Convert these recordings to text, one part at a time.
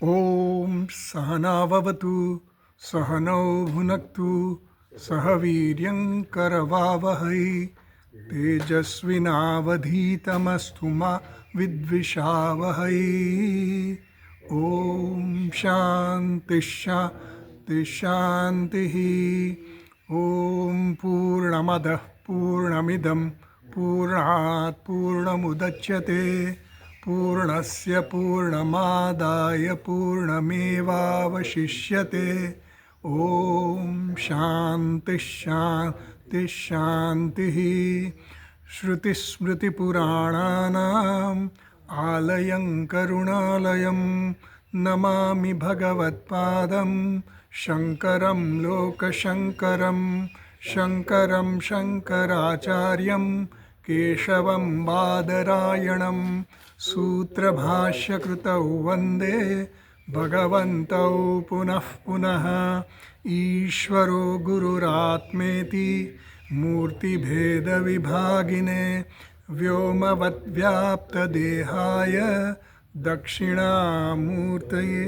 ॐ सहनाववतु सहनौ भुनक्तु सह वीर्यं करवावहै तेजस्विनावधीतमस्तु मा विद्विषावहै। ॐ शान्ति शान्ति शान्तिः। ॐ पूर्णमदः पूर्णमिदं पूर्णात् पूर्णमुदच्यते पूर्णस्य पूर्णमादाय पूर्णमेवावशिष्यते। ॐ शान्ति शान्ति शान्तिः। श्रुतिस्मृतिपुराणानाम् आलयं करुणालयं नमामि भगवत्पादं शङ्करं लोकशङ्करं शङ्करं शङ्कराचार्यं केशवं बादरायणं सूत्रभाष्यकृतौ वन्दे भगवन्तौ पुनः पुनः। ईश्वरो गुरुरात्मेति मूर्तिभेदविभागिने व्योमवद्व्याप्तदेहाय दक्षिणामूर्तये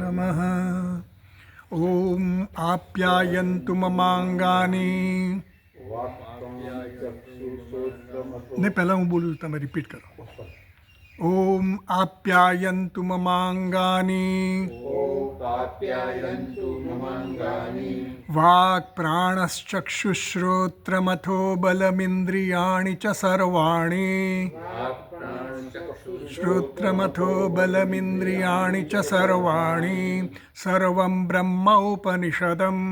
नमः। ॐ आप्यायन्तु ममांगानि। नहीं, पहला हूँ बोलूँ तो मैं रिपीट करो। ओम आप्यायन्तु ममांगानि वाक् प्राणश्चक्षुश्रोत्रमथो बलमिन्द्रियाणि च सर्वाणि श्रोत्रमथो बलमिन्द्रियाणि च सर्वाणि सर्वं ब्रह्मोपनिषदम्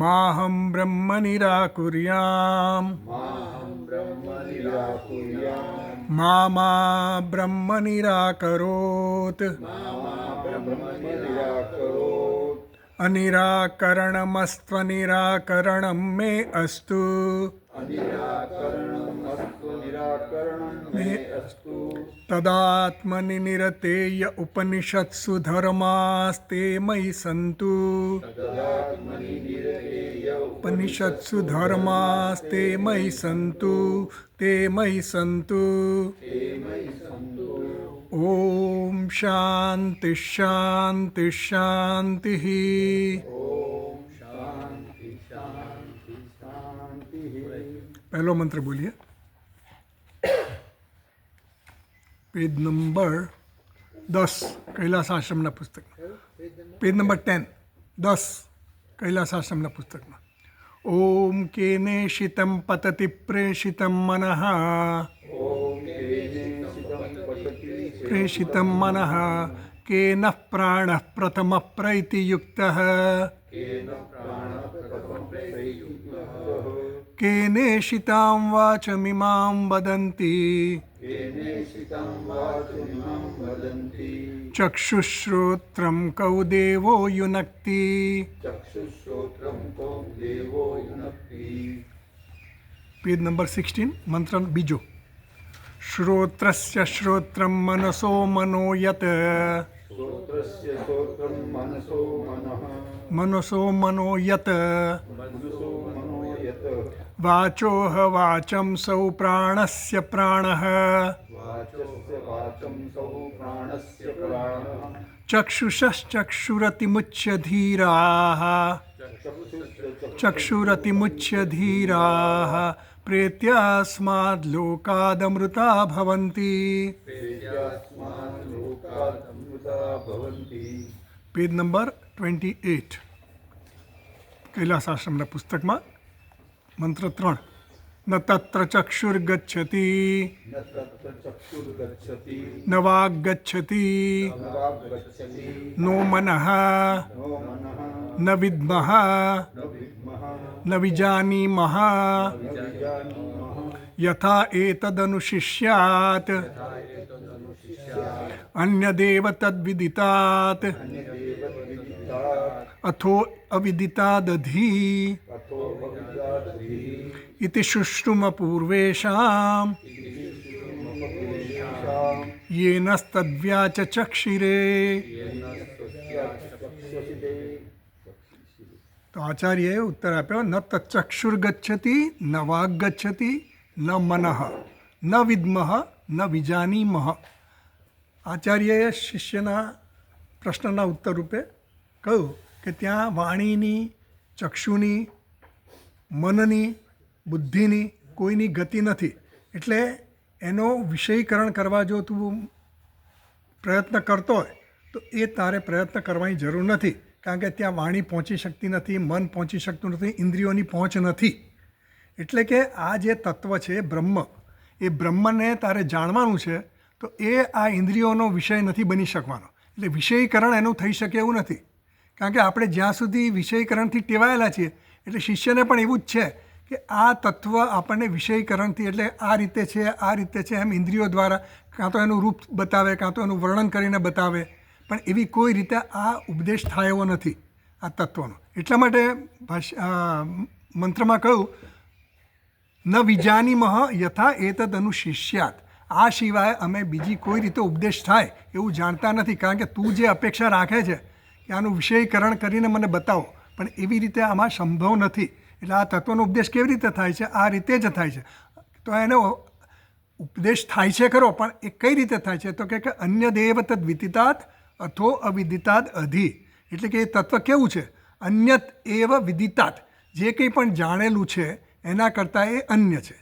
माहं ब्रह्म निराकुर्याम् मा ब्रह्म निराकरोत् अनिराकरणमस्त्वनिराकरणं मे अस्तु तदात्मनि निरतेय उपनिषत्सु धर्मास्ते मयि सन्तु उपनिषत्सु धर्मास्ते मयि सन्तु ते मयि सन्तु। ओम शांति शांति शांतिः। पहला मंत्र बोलिए। पेज नंबर 10 कैलासाश्रमના પુસ્તકમાં। पेज नंबर 10 कैलासाश्रमના પુસ્તકમાં। ओम केनेशितं पतति प्रेषितं मनः प्रेषितं मनः केन प्राणः प्रथम प्रैतियुक्तः केनेशितां वाचमिमां वदन्ति चक्षुश्रोत्रं कौ देवो युनक्ति। पेज नंबर 16 मंत्र बीजो। श्रोत्रस्य श्रोत्रं मनसो मनो यत् मनसो मनो यत् वाचोह वाचं सौ प्राणस्य प्राणः चक्षुषश्चक्षुरतिमुच्य धीराः चक्षुरतिमुच्य धीराः प्रेत्यास्माद् लोकादमृता भवन्ति। पेज नंबर 28 कैलासाश्रमના પુસ્તકમાં મંત્ર 3 न तत्र चक्षुर्गच्छति न वाग्गच्छति नो मनः न विद्मः न विजानीमः यथा एतदनुशिष्यात् अन्यदेव तद्विदितात् अथो अविदितादधि इति शुश्रुमपूर्वेषाम् येनस्तद्व्याचचक्षिरे। तो आचार्य उत्तर आप्यो न तच्चक्षुर्गच्छति न वाग्गच्छति न मनः न विद्मः न विजानीमः આચાર્યએ શિષ્યના પ્રશ્નના ઉત્તર રૂપે કહ્યું કે ત્યાં વાણીની, ચક્ષુની, મનની, બુદ્ધિની કોઈની ગતિ નથી. એટલે એનો વિષયીકરણ કરવા જો તું પ્રયત્ન કરતો હોય તો એ તારે પ્રયત્ન કરવાની જરૂર નથી, કારણ કે ત્યાં વાણી પહોંચી શકતી નથી, મન પહોંચી શકતું નથી, ઇન્દ્રિયોની પહોંચ નથી. એટલે કે આ જે તત્વ છે બ્રહ્મ, એ બ્રહ્મને તારે જાણવાનું છે તો એ આ ઇન્દ્રિયોનો વિષય નથી બની શકવાનો. એટલે વિષયીકરણ એનું થઈ શકે એવું નથી, કારણ કે આપણે જ્યાં સુધી વિષયીકરણથી ટેવાયેલા છીએ એટલે શિષ્યને પણ એવું જ છે કે આ તત્વ આપણને વિષયીકરણથી, એટલે આ રીતે છે, આ રીતે છે એમ ઇન્દ્રિયો દ્વારા કાં તો એનું રૂપ બતાવે, કાં તો એનું વર્ણન કરીને બતાવે, પણ એવી કોઈ રીતે આ ઉપદેશ થાય એવો નથી આ તત્વનો. એટલા માટે મંત્રમાં કહ્યું ન વિજાનીમઃ યથા એતદ અનુશિષ્યાત. આ સિવાય અમે બીજી કોઈ રીતે ઉપદેશ થાય એવું જાણતા નથી, કારણ કે તું જે અપેક્ષા રાખે છે કે આનું વિષયીકરણ કરીને મને બતાવો, પણ એવી રીતે આમાં સંભવ નથી. એટલે આ તત્વનો ઉપદેશ કેવી રીતે થાય છે? આ રીતે જ થાય છે. તો એનો ઉપદેશ થાય છે ખરો, પણ એ કઈ રીતે થાય છે? તો કે અન્ય દેવ તદ વિદિતાત અથો અવિદિતાદ અધિ. એટલે કે એ તત્વ કેવું છે? અન્યત એવ વિદિતાત. જે કંઈ પણ જાણેલું છે એના કરતાં એ અન્ય છે.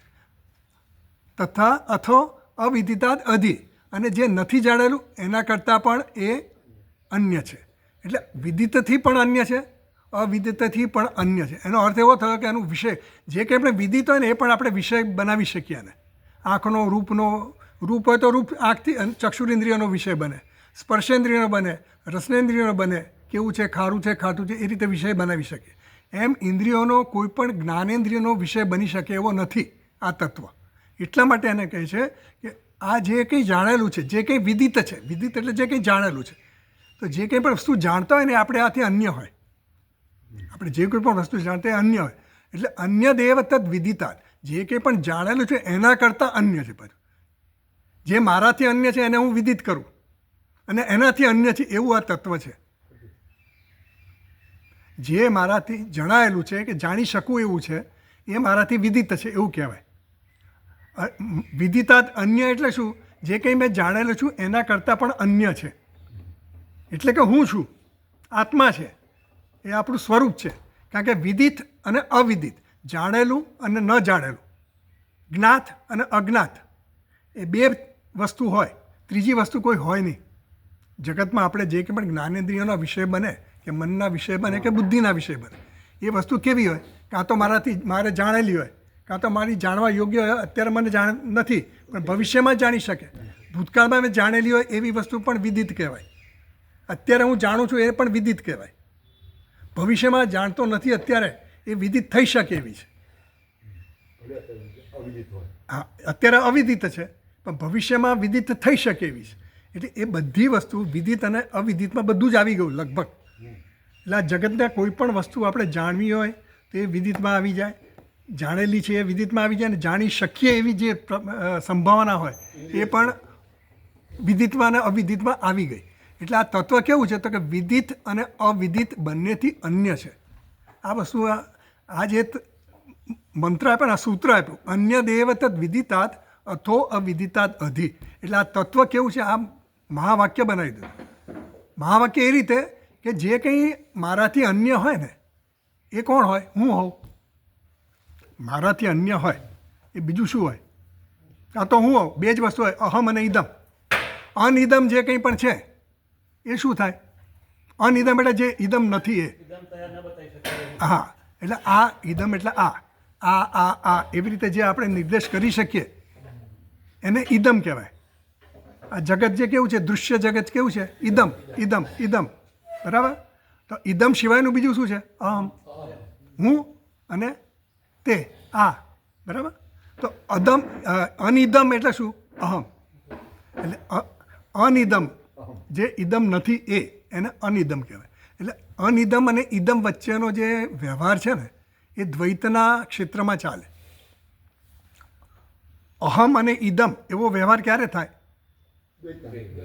તથા અથો અવિદિતાદ અધિ. અને જે નથી જાણેલું એના કરતાં પણ એ અન્ય છે. એટલે વિદિતથી પણ અન્ય છે, અવિદિતથી પણ અન્ય છે. એનો અર્થ એવો થયો કે એનું વિષય જે કંઈ આપણે વિદિત હોય ને એ પણ આપણે વિષય બનાવી શકીએ. ને આંખનો રૂપ હોય તો રૂપ આંખથી ચક્ષુરેન્દ્રિયનો વિષય બને, સ્પર્શેન્દ્રિયનો બને, રસનેન્દ્રિયનો બને, કેવું છે, ખારું છે, ખાટું છે, એ રીતે વિષય બનાવી શકીએ. એમ ઇન્દ્રિયોનો કોઈ પણ જ્ઞાનેન્દ્રિયનો વિષય બની શકે એવો નથી આ તત્વ. એટલા માટે એને કહે છે કે આ જે કંઈ જાણેલું છે, જે કંઈ વિદિત છે, વિદિત એટલે જે કંઈ જાણેલું છે, તો જે કંઈ પણ વસ્તુ જાણતા હોય ને આપણે આથી અન્ય હોય. આપણે જે કોઈ પણ વસ્તુ જાણતા હોય અન્ય હોય. એટલે અન્ય દેવ તદ વિદિતા. જે કંઈ પણ જાણેલું છે એના કરતાં અન્ય છે. પાછું જે મારાથી અન્ય છે એને હું વિદિત કરું અને એનાથી અન્ય છે એવું આ તત્વ છે. જે મારાથી જણાયેલું છે કે જાણી શકું એવું છે એ મારાથી વિદિત છે એવું કહેવાય. વિદિતાદ અન્ય એટલે શું? જે કંઈ મેં જાણેલું છું એના કરતાં પણ અન્ય છે. એટલે કે હું છું, આત્મા છે, એ આપણું સ્વરૂપ છે. કારણ કે વિદિત અને અવિદિત, જાણેલું અને ન જાણેલું, જ્ઞાત અને અજ્ઞાત, એ બે વસ્તુ હોય, ત્રીજી વસ્તુ કોઈ હોય નહીં. જગતમાં આપણે જે કંઈ પણ જ્ઞાનેન્દ્રિયોના વિષય બને કે મનના વિષય બને કે બુદ્ધિના વિષય બને, એ વસ્તુ કેવી હોય? કાં તો મારે જાણેલી હોય, કાં તો મારી જાણવા યોગ્ય હોય. અત્યારે મને જાણ નથી પણ ભવિષ્યમાં જાણી શકે. ભૂતકાળમાં મેં જાણેલી હોય એવી વસ્તુ પણ વિદિત કહેવાય. અત્યારે હું જાણું છું એ પણ વિદિત કહેવાય. ભવિષ્યમાં જાણતો નથી અત્યારે, એ વિદિત થઈ શકે એવી છે. હા, અત્યારે અવિદિત છે પણ ભવિષ્યમાં વિદિત થઈ શકે એવી છે. એટલે એ બધી વસ્તુ વિદિત અને અવિદિતમાં બધું જ આવી ગયું લગભગ. એટલે આ જગતના કોઈ પણ વસ્તુ આપણે જાણવી હોય તો એ વિદિતમાં આવી જાય, જાણેલી છે એ વિદિતમાં આવી જાય, અને જાણી શકીએ એવી જે સંભાવના હોય એ પણ વિદિતમાં અને અવિદિતમાં આવી ગઈ. એટલે આ તત્વ કેવું છે? તો કે વિદિત અને અવિદિત બંનેથી અન્ય છે. આ વસ્તુ આ જે મંત્ર આપ્યો ને, આ સૂત્ર આપ્યું, અન્ય દેવ તદ વિદિતાત અથો અવિદિતાદ અધિ. એટલે આ તત્વ કેવું છે? આ મહાવાક્ય બનાવી દીધું. મહાવાક્ય એ રીતે કે જે કંઈ મારાથી અન્ય હોય ને એ કોણ હોય? હું હોઉં. મારાથી અન્ય હોય એ બીજું શું હોય? કાં તો હું હોઉં. બે જ વસ્તુ હોય, અહમ અને ઇદમ. અનઇદમ જે કંઈ પણ છે એ શું થાય? અનઇદમ એટલે જે ઇદમ નથી એ. હા, એટલે આ ઇદમ એટલે આ એવી રીતે જે આપણે નિર્દેશ કરી શકીએ એને ઇદમ કહેવાય. આ જગત જે કેવું છે, દૃશ્ય જગત કેવું છે? ઇદમ ઇદમ ઇદમ. બરાબર? તો ઇદમ સિવાયનું બીજું શું છે? અહમ, હું અને તે, આ. બરાબર? તો અનિદમ એટલે શું? અહમ. એટલે અનિદમ જે ઇદમ નથી એ, એને અનિદમ કહેવાય. એટલે અનિદમ અને ઇદમ વચ્ચેનો જે વ્યવહાર છે ને એ દ્વૈતના ક્ષેત્રમાં ચાલે. અહમ અને ઇદમ એવો વ્યવહાર ક્યારે થાય?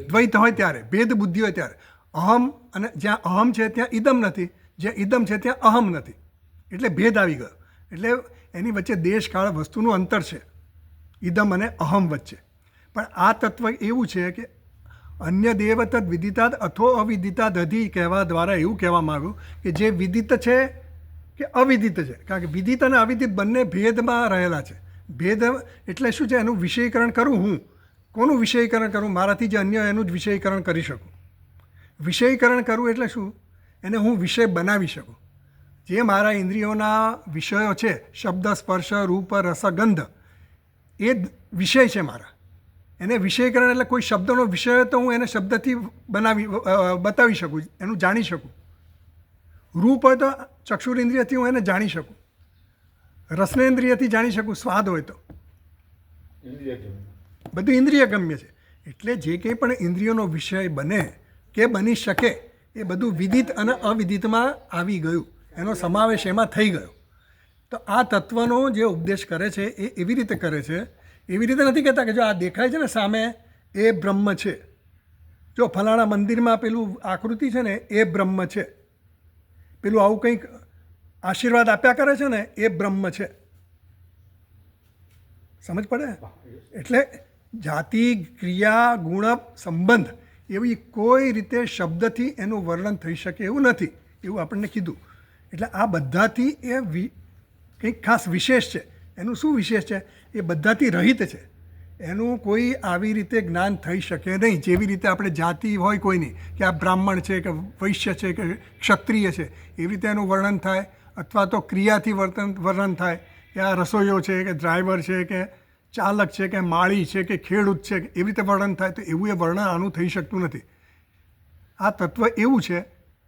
દ્વૈત હોય ત્યારે, ભેદ બુદ્ધિ હોય ત્યારે. અહમ અને જ્યાં અહમ છે ત્યાં ઇદમ નથી, જ્યાં ઇદમ છે ત્યાં અહમ નથી. એટલે ભેદ આવી ગયો. એટલે એની વચ્ચે દેશ કાળ વસ્તુનું અંતર છે ઇદમ અને અહમ વચ્ચે. પણ આ તત્વ એવું છે કે અન્ય દેવ તદ વિદિતાદ અથો અવિદિતાદ અધિ કહેવા દ્વારા એવું કહેવામાં આવ્યું કે જે વિદિત છે કે અવિદિત છે. કારણ કે વિદિત અને અવિદિત બંને ભેદમાં રહેલા છે. ભેદ એટલે શું છે? એનું વિષયીકરણ કરું હું. કોનું વિષયીકરણ કરું? મારાથી જે અન્ય એનું જ વિષયીકરણ કરી શકું. વિષયીકરણ કરવું એટલે શું? એને હું વિષય બનાવી શકું. જે મારા ઇન્દ્રિયોના વિષયો છે, શબ્દ, સ્પર્શ, રૂપ, રસ, ગંધ, એ વિષય છે મારા. એને વિષયીકરણ એટલે કોઈ શબ્દનો વિષય તો હું એને શબ્દથી બતાવી શકું, એનું જાણી શકું. રૂપ હોય તો ચક્ષુરેન્દ્રિયથી હું એને જાણી શકું. રસનેન્દ્રિયથી જાણી શકું. સ્વાદ હોય તો બધું ઇન્દ્રિય ગમ્ય છે. એટલે જે કંઈ પણ ઇન્દ્રિયોનો વિષય બને કે બની શકે એ બધું વિદિત અને અવિદિતમાં આવી ગયું. એનો સમાવેશ એમાં થઈ ગયો. તો આ તત્વનો જે ઉપદેશ કરે છે એ એવી રીતે કરે છે, એવી રીતે નથી કહેતા કે જો આ દેખાય છે ને સામે એ બ્રહ્મ છે, જો ફલાણા મંદિરમાં પેલું આકૃતિ છે ને એ બ્રહ્મ છે, પેલું આવું કંઈક આશીર્વાદ આપ્યા કરે છે ને એ બ્રહ્મ છે. સમજ પડે? એટલે જાતિ, ક્રિયા, ગુણ, સંબંધ એવી કોઈ રીતે શબ્દથી એનું વર્ણન થઈ શકે એવું નથી, એવું આપણને કીધું. એટલે આ બધાથી એ કંઈક ખાસ વિશેષ છે. એનું શું વિશેષ છે? એ બધાથી રહિત છે. એનું કોઈ આવી રીતે જ્ઞાન થઈ શકે નહીં. જેવી રીતે આપણે જાતિ હોય કોઈની કે આ બ્રાહ્મણ છે કે વૈશ્ય છે કે ક્ષત્રિય છે એવી રીતે એનું વર્ણન થાય, અથવા તો ક્રિયાથી વર્ણન થાય કે આ રસોઈયો છે કે ડ્રાઈવર છે કે ચાલક છે કે માળી છે કે ખેડૂત છે એવી રીતે વર્ણન થાય. તો એવું એ વર્ણન આનું થઈ શકતું નથી. આ તત્વ એવું છે.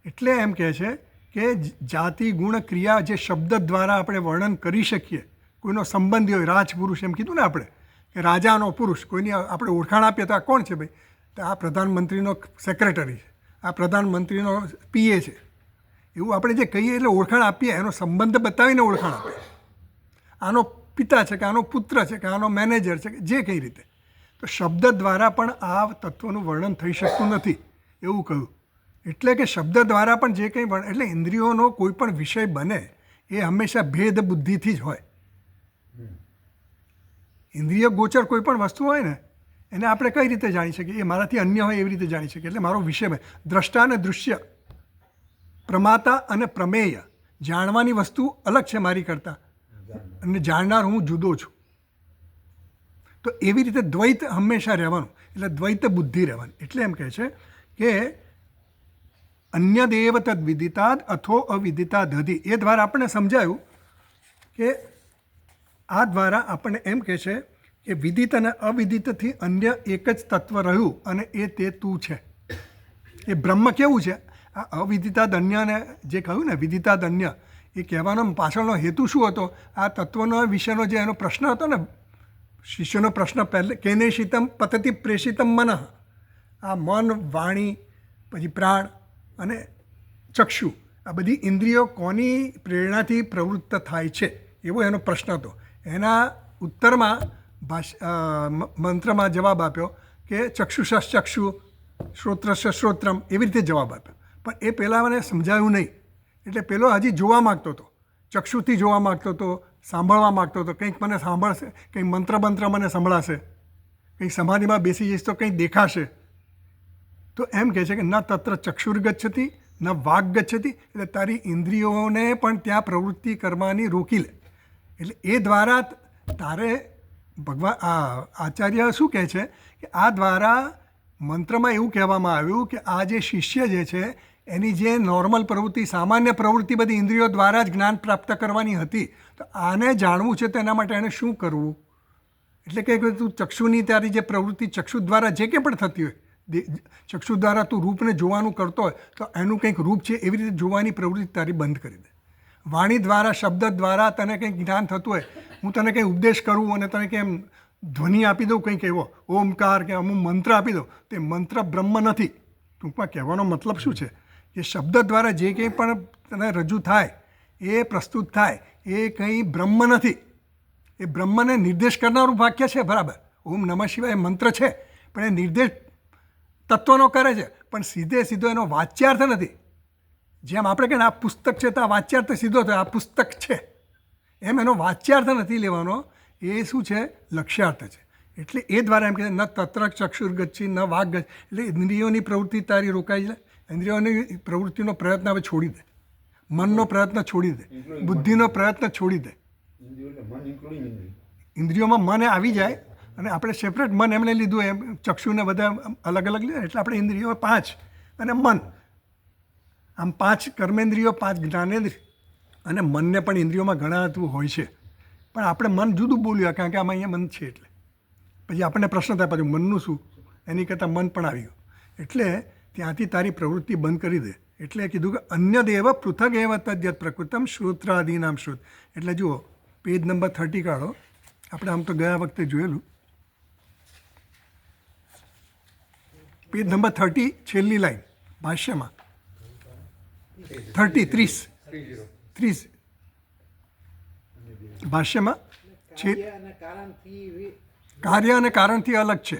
એટલે એમ કહે છે કે જાતિ, ગુણ, ક્રિયા જે શબ્દ દ્વારા આપણે વર્ણન કરી શકીએ. કોઈનો સંબંધી હોય, રાજપુરુષ એમ કીધું ને આપણે કે રાજાનો પુરુષ, કોઈની આપણે ઓળખાણ આપીએ તો આ કોણ છે ભાઈ? તો આ પ્રધાનમંત્રીનો સેક્રેટરી છે, આ પ્રધાનમંત્રીનો પીએ છે. એવું આપણે જે કહીએ એટલે ઓળખાણ આપીએ, એનો સંબંધ બતાવીને ઓળખાણ આપીએ. આનો પિતા છે કે આનો પુત્ર છે કે આનો મેનેજર છે કે જે કઈ રીતે. તો શબ્દ દ્વારા પણ આ તત્વનું વર્ણન થઈ શકતું નથી એવું કહ્યું. એટલે કે શબ્દ દ્વારા પણ જે કંઈ એટલે ઇન્દ્રિયોનો કોઈ પણ વિષય બને એ હંમેશા ભેદ બુદ્ધિથી જ હોય. ઇન્દ્રિય ગોચર કોઈ પણ વસ્તુ હોય ને એને આપણે કઈ રીતે જાણી શકીએ? એ મારાથી અન્ય હોય એવી રીતે જાણી શકીએ. એટલે મારો વિષય હોય દ્રષ્ટા અને દૃશ્ય, પ્રમાતા અને પ્રમેય. જાણવાની વસ્તુ અલગ છે મારી કરતાં અને જાણનાર હું જુદો છું. તો એવી રીતે દ્વૈત હંમેશા રહેવાનું. એટલે દ્વૈત બુદ્ધિ રહેવાની. એટલે એમ કહે છે કે અન્ય દેવ તદ વિદિતાદ અથો અવિદિતાદ અધિ. એ દ્વારા આપણને સમજાયું કે આ દ્વારા આપણને એમ કહે છે કે વિદિત અને અવિદિતથી અન્ય એક જ તત્વ રહ્યું અને એ તે તું છે. એ બ્રહ્મ કેવું છે? આ અવિદિતાદ અન્યને જે કહ્યું ને વિદિતાદ અન્ય, એ કહેવાનો પાછળનો હેતુ શું હતો? આ તત્વનો વિષયનો જે એનો પ્રશ્ન હતો ને, શિષ્યનો પ્રશ્ન પહેલે કેને શીતમ પતતિ પ્રેષિતમ મન. આ મન, વાણી, પછી પ્રાણ અને ચક્ષુ, આ બધી ઇન્દ્રિયો કોની પ્રેરણાથી પ્રવૃત્ત થાય છે એવો એનો પ્રશ્ન હતો. એના ઉત્તરમાં મંત્રમાં જવાબ આપ્યો કે ચક્ષુષ ચક્ષુ, શ્રોત્રશ શ્રોત્રમ, એવી રીતે જવાબ આપ્યો. પણ એ પહેલાં મને સમજાયું નહીં. એટલે પેલો હજી જોવા માગતો હતો, ચક્ષુથી જોવા માગતો હતો, સાંભળવા માગતો હતો. કંઈક મને સાંભળશે, કંઈક મંત્ર મને સંભળાશે, કંઈક સમાધિમાં બેસી જઈશ તો કંઈક દેખાશે. તો એમ કહે છે કે ન તત્ર ચક્ષુર ગચ્છતિ ન વાગ ગચ્છતિ. એટલે તારી ઇન્દ્રિયોને પણ ત્યાં પ્રવૃત્તિ કરવાની રોકી લે. એટલે એ દ્વારા તારે ભગવાન આચાર્ય શું કહે છે કે આ દ્વારા મંત્રમાં એવું કહેવામાં આવ્યું કે આ જે શિષ્ય જે છે એની જે નોર્મલ પ્રવૃત્તિ, સામાન્ય પ્રવૃત્તિ બધી ઇન્દ્રિયો દ્વારા જ જ્ઞાન પ્રાપ્ત કરવાની હતી. તો આને જાણવું છે તો એના માટે એણે શું કરવું? એટલે કે તું ચક્ષુની તારી જે પ્રવૃત્તિ ચક્ષુ દ્વારા જે કંઈ પણ થતી હોય, ચક્ષુ દ્વારા તું રૂપને જોવાનું કરતો હોય તો એનું કંઈક રૂપ છે એવી રીતે જોવાની પ્રવૃત્તિ તારી બંધ કરી દે. વાણી દ્વારા, શબ્દ દ્વારા તને કંઈક જ્ઞાન થતું હોય, હું તને કંઈ ઉપદેશ કરું અને તને કેમ ધ્વનિ આપી દઉં કંઈક એવો ઓમકાર કે અમુક મંત્ર આપી દઉં, તે મંત્ર બ્રહ્મ નથી. ટૂંકમાં કહેવાનો મતલબ શું છે કે શબ્દ દ્વારા જે કંઈ પણ તને રજૂ થાય, એ પ્રસ્તુત થાય, એ કંઈ બ્રહ્મ નથી. એ બ્રહ્મને નિર્દેશ કરનારું વાક્ય છે, બરાબર. ઓમ નમઃ શિવાય મંત્ર છે, પણ એ નિર્દેશ તત્વનો કરે છે, પણ સીધો એનો વાચ્યાર્થ નથી. જેમ આપણે કહીએ આ પુસ્તક છે તો આ વાચ્યાર્થ સીધો થયો, આ પુસ્તક છે, એમ એનો વાચ્યાર્થ નથી લેવાનો. એ શું છે? લક્ષ્યાર્થ છે. એટલે એ દ્વારા એમ કહે ન તત્ર ચક્ષુર્ગચ્છી ન વાગ ગચ્છી, એટલે ઇન્દ્રિયોની પ્રવૃત્તિ તારી રોકાઈ જાય, ઇન્દ્રિયોની પ્રવૃત્તિનો પ્રયત્ન હવે છોડી દે, મનનો પ્રયત્ન છોડી દે, બુદ્ધિનો પ્રયત્ન છોડી દે. ઇન્દ્રિયોમાં મન આવી જાય અને આપણે સેપરેટ મન એમને લીધું એમ ચક્ષુને બધા અલગ અલગ લીધા એટલે આપણે ઇન્દ્રિયો 5 અને મન, આમ 5 કર્મેન્દ્રિયો, 5 જ્ઞાનેન્દ્રિય અને મનને પણ ઇન્દ્રિયોમાં ગણાતું હોય છે. પણ આપણે મન જુદું બોલ્યું કારણ કે આમાં અહીંયા મન છે એટલે પછી આપણને પ્રશ્ન થાય પાછું મનનું શું, એની કરતાં મન પણ આવી ગયું. એટલે ત્યાંથી તારી પ્રવૃત્તિ બંધ કરી દે. એટલે કીધું કે અન્ય દેવ પૃથક એવ તદ્યત પ્રકૃતમ શ્રોત્રાદીનામ શ્રુત. એટલે જુઓ પેજ નંબર 30 કાઢો, આપણે આમ તો ગયા વખતે જોયેલું, પેજ નંબર 30 છેલ્લી લાઈન ભાષ્યમાં 30 ભાષ્યમાં છે. કાર્ય અને કારણથી અલગ છે,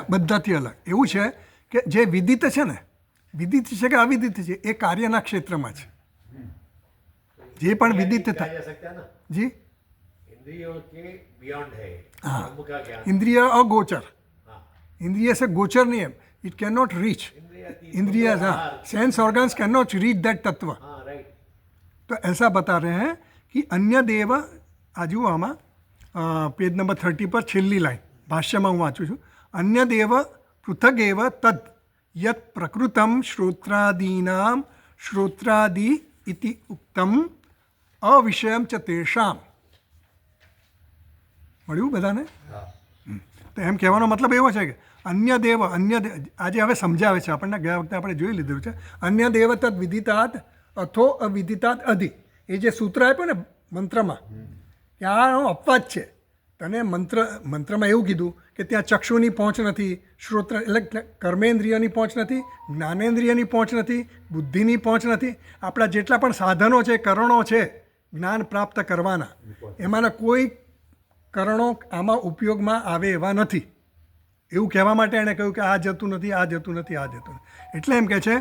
બધાથી અલગ. એવું છે કે જે વિદિત છે ને, વિદિત છે કે અવિદિત છે એ કાર્યના ક્ષેત્રમાં છે. જે પણ વિદિત થાય જી हाँ इंद्रिय अगोचर, इंद्रिय से गोचर नहीं है, इट कैन नॉट रीच इंद्रिय, हाँ sense organs can not reach that तत्व. तो ऐसा बता रहे हैं कि अन्य देव, आजू आमा पेज नंबर 30 पर छेल्ली लाइन भाष्यમાં હું વાંચું છું. અન્ય દેવ પૃથક એવ તદ યત પ્રકૃતમ શ્રોત્રાદીનામ શ્રોત્રાદિ ઇતિ ઉક્તમ અવિષયમ ચ તેષામ. મળ્યું બધાને? તો એમ કહેવાનો મતલબ એવો છે કે અન્ય દેવ આજે હવે સમજાવે છે આપણને, ગયા વખતે આપણે જોઈ લીધું છે. અન્ય દેવ તદ વિદિતાત અથો અવિદિતાત અધિ, એ જે સૂત્ર આપ્યું ને મંત્રમાં કે આ અપવાદ છે. તને મંત્રમાં એવું કીધું કે ત્યાં ચક્ષુની પહોંચ નથી, શ્રોત્ર એટલે કર્મેન્દ્રિયની પહોંચ નથી, જ્ઞાનેન્દ્રિયની પહોંચ નથી, બુદ્ધિની પહોંચ નથી. આપણા જેટલા પણ સાધનો છે, કરણો છે જ્ઞાન પ્રાપ્ત કરવાના, એમાંના કોઈ કરણો આમાં ઉપયોગમાં આવે એવા નથી. એવું કહેવા માટે એણે કહ્યું કે આ જતું નથી, આ જતું નથી, આ જતું નથી. એટલે એમ કહે છે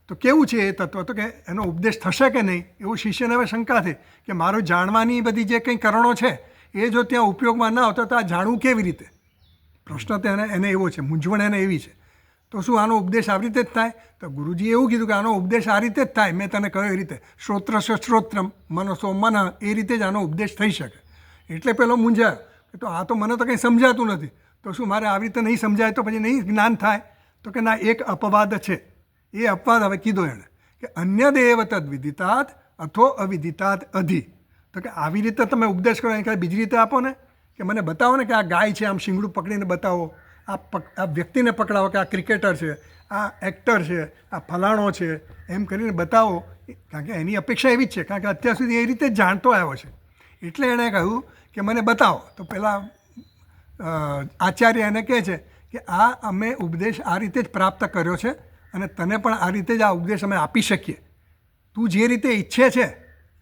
તો કેવું છે એ તત્વ, તો કે એનો ઉપદેશ થશે કે નહીં એવું શિષ્યને હવે શંકા થઈ કે મારું જાણવાની બધી જે કંઈ કરણો છે એ જો ત્યાં ઉપયોગમાં ના આવતા તો આ જાણવું કેવી રીતે? પ્રશ્ન તો એને એવો છે, મૂંઝવણ એને એવી છે. તો શું આનો ઉપદેશ આવી રીતે જ થાય? તો ગુરુજીએ એવું કીધું કે આનો ઉપદેશ આ રીતે જ થાય, મેં તને કહ્યું એ રીતે, શ્રોત્રસ્ય શ્રોત્રમ મનસો મન, એ રીતે જ આનો ઉપદેશ થઈ શકે. એટલે પેલો મૂંઝાયો કે તો આ તો મને તો કંઈ સમજાતું નથી, તો શું મારે આવી રીતે નહીં સમજાય તો પછી નહીં જ્ઞાન થાય? તો કે ના, એક અપવાદ છે. એ અપવાદ હવે કીધો એણે કે અન્ય દેવ તદ વિદિતાત અથો અવિદિતાત અધિ. તો કે આવી રીતે તમે ઉપદેશ કરો એને બીજી રીતે આપો ને, કે મને બતાવો ને કે આ ગાય છે, આમ શિંગડું પકડીને બતાવો, આ વ્યક્તિને પકડાવો કે આ ક્રિકેટર છે, આ એક્ટર છે, આ ફલાણો છે, એમ કરીને બતાવો. કારણ કે એની અપેક્ષા એવી જ છે, કારણ કે અત્યાર સુધી એ રીતે જ જાણતો આવ્યો છે. એટલે એણે કહ્યું કે મને બતાવો. તો પેલા આચાર્ય એને કહે છે કે આ અમે ઉપદેશ આ રીતે જ પ્રાપ્ત કર્યો છે અને તને પણ આ રીતે જ આ ઉપદેશ અમે આપી શકીએ. તું જે રીતે ઈચ્છે છે,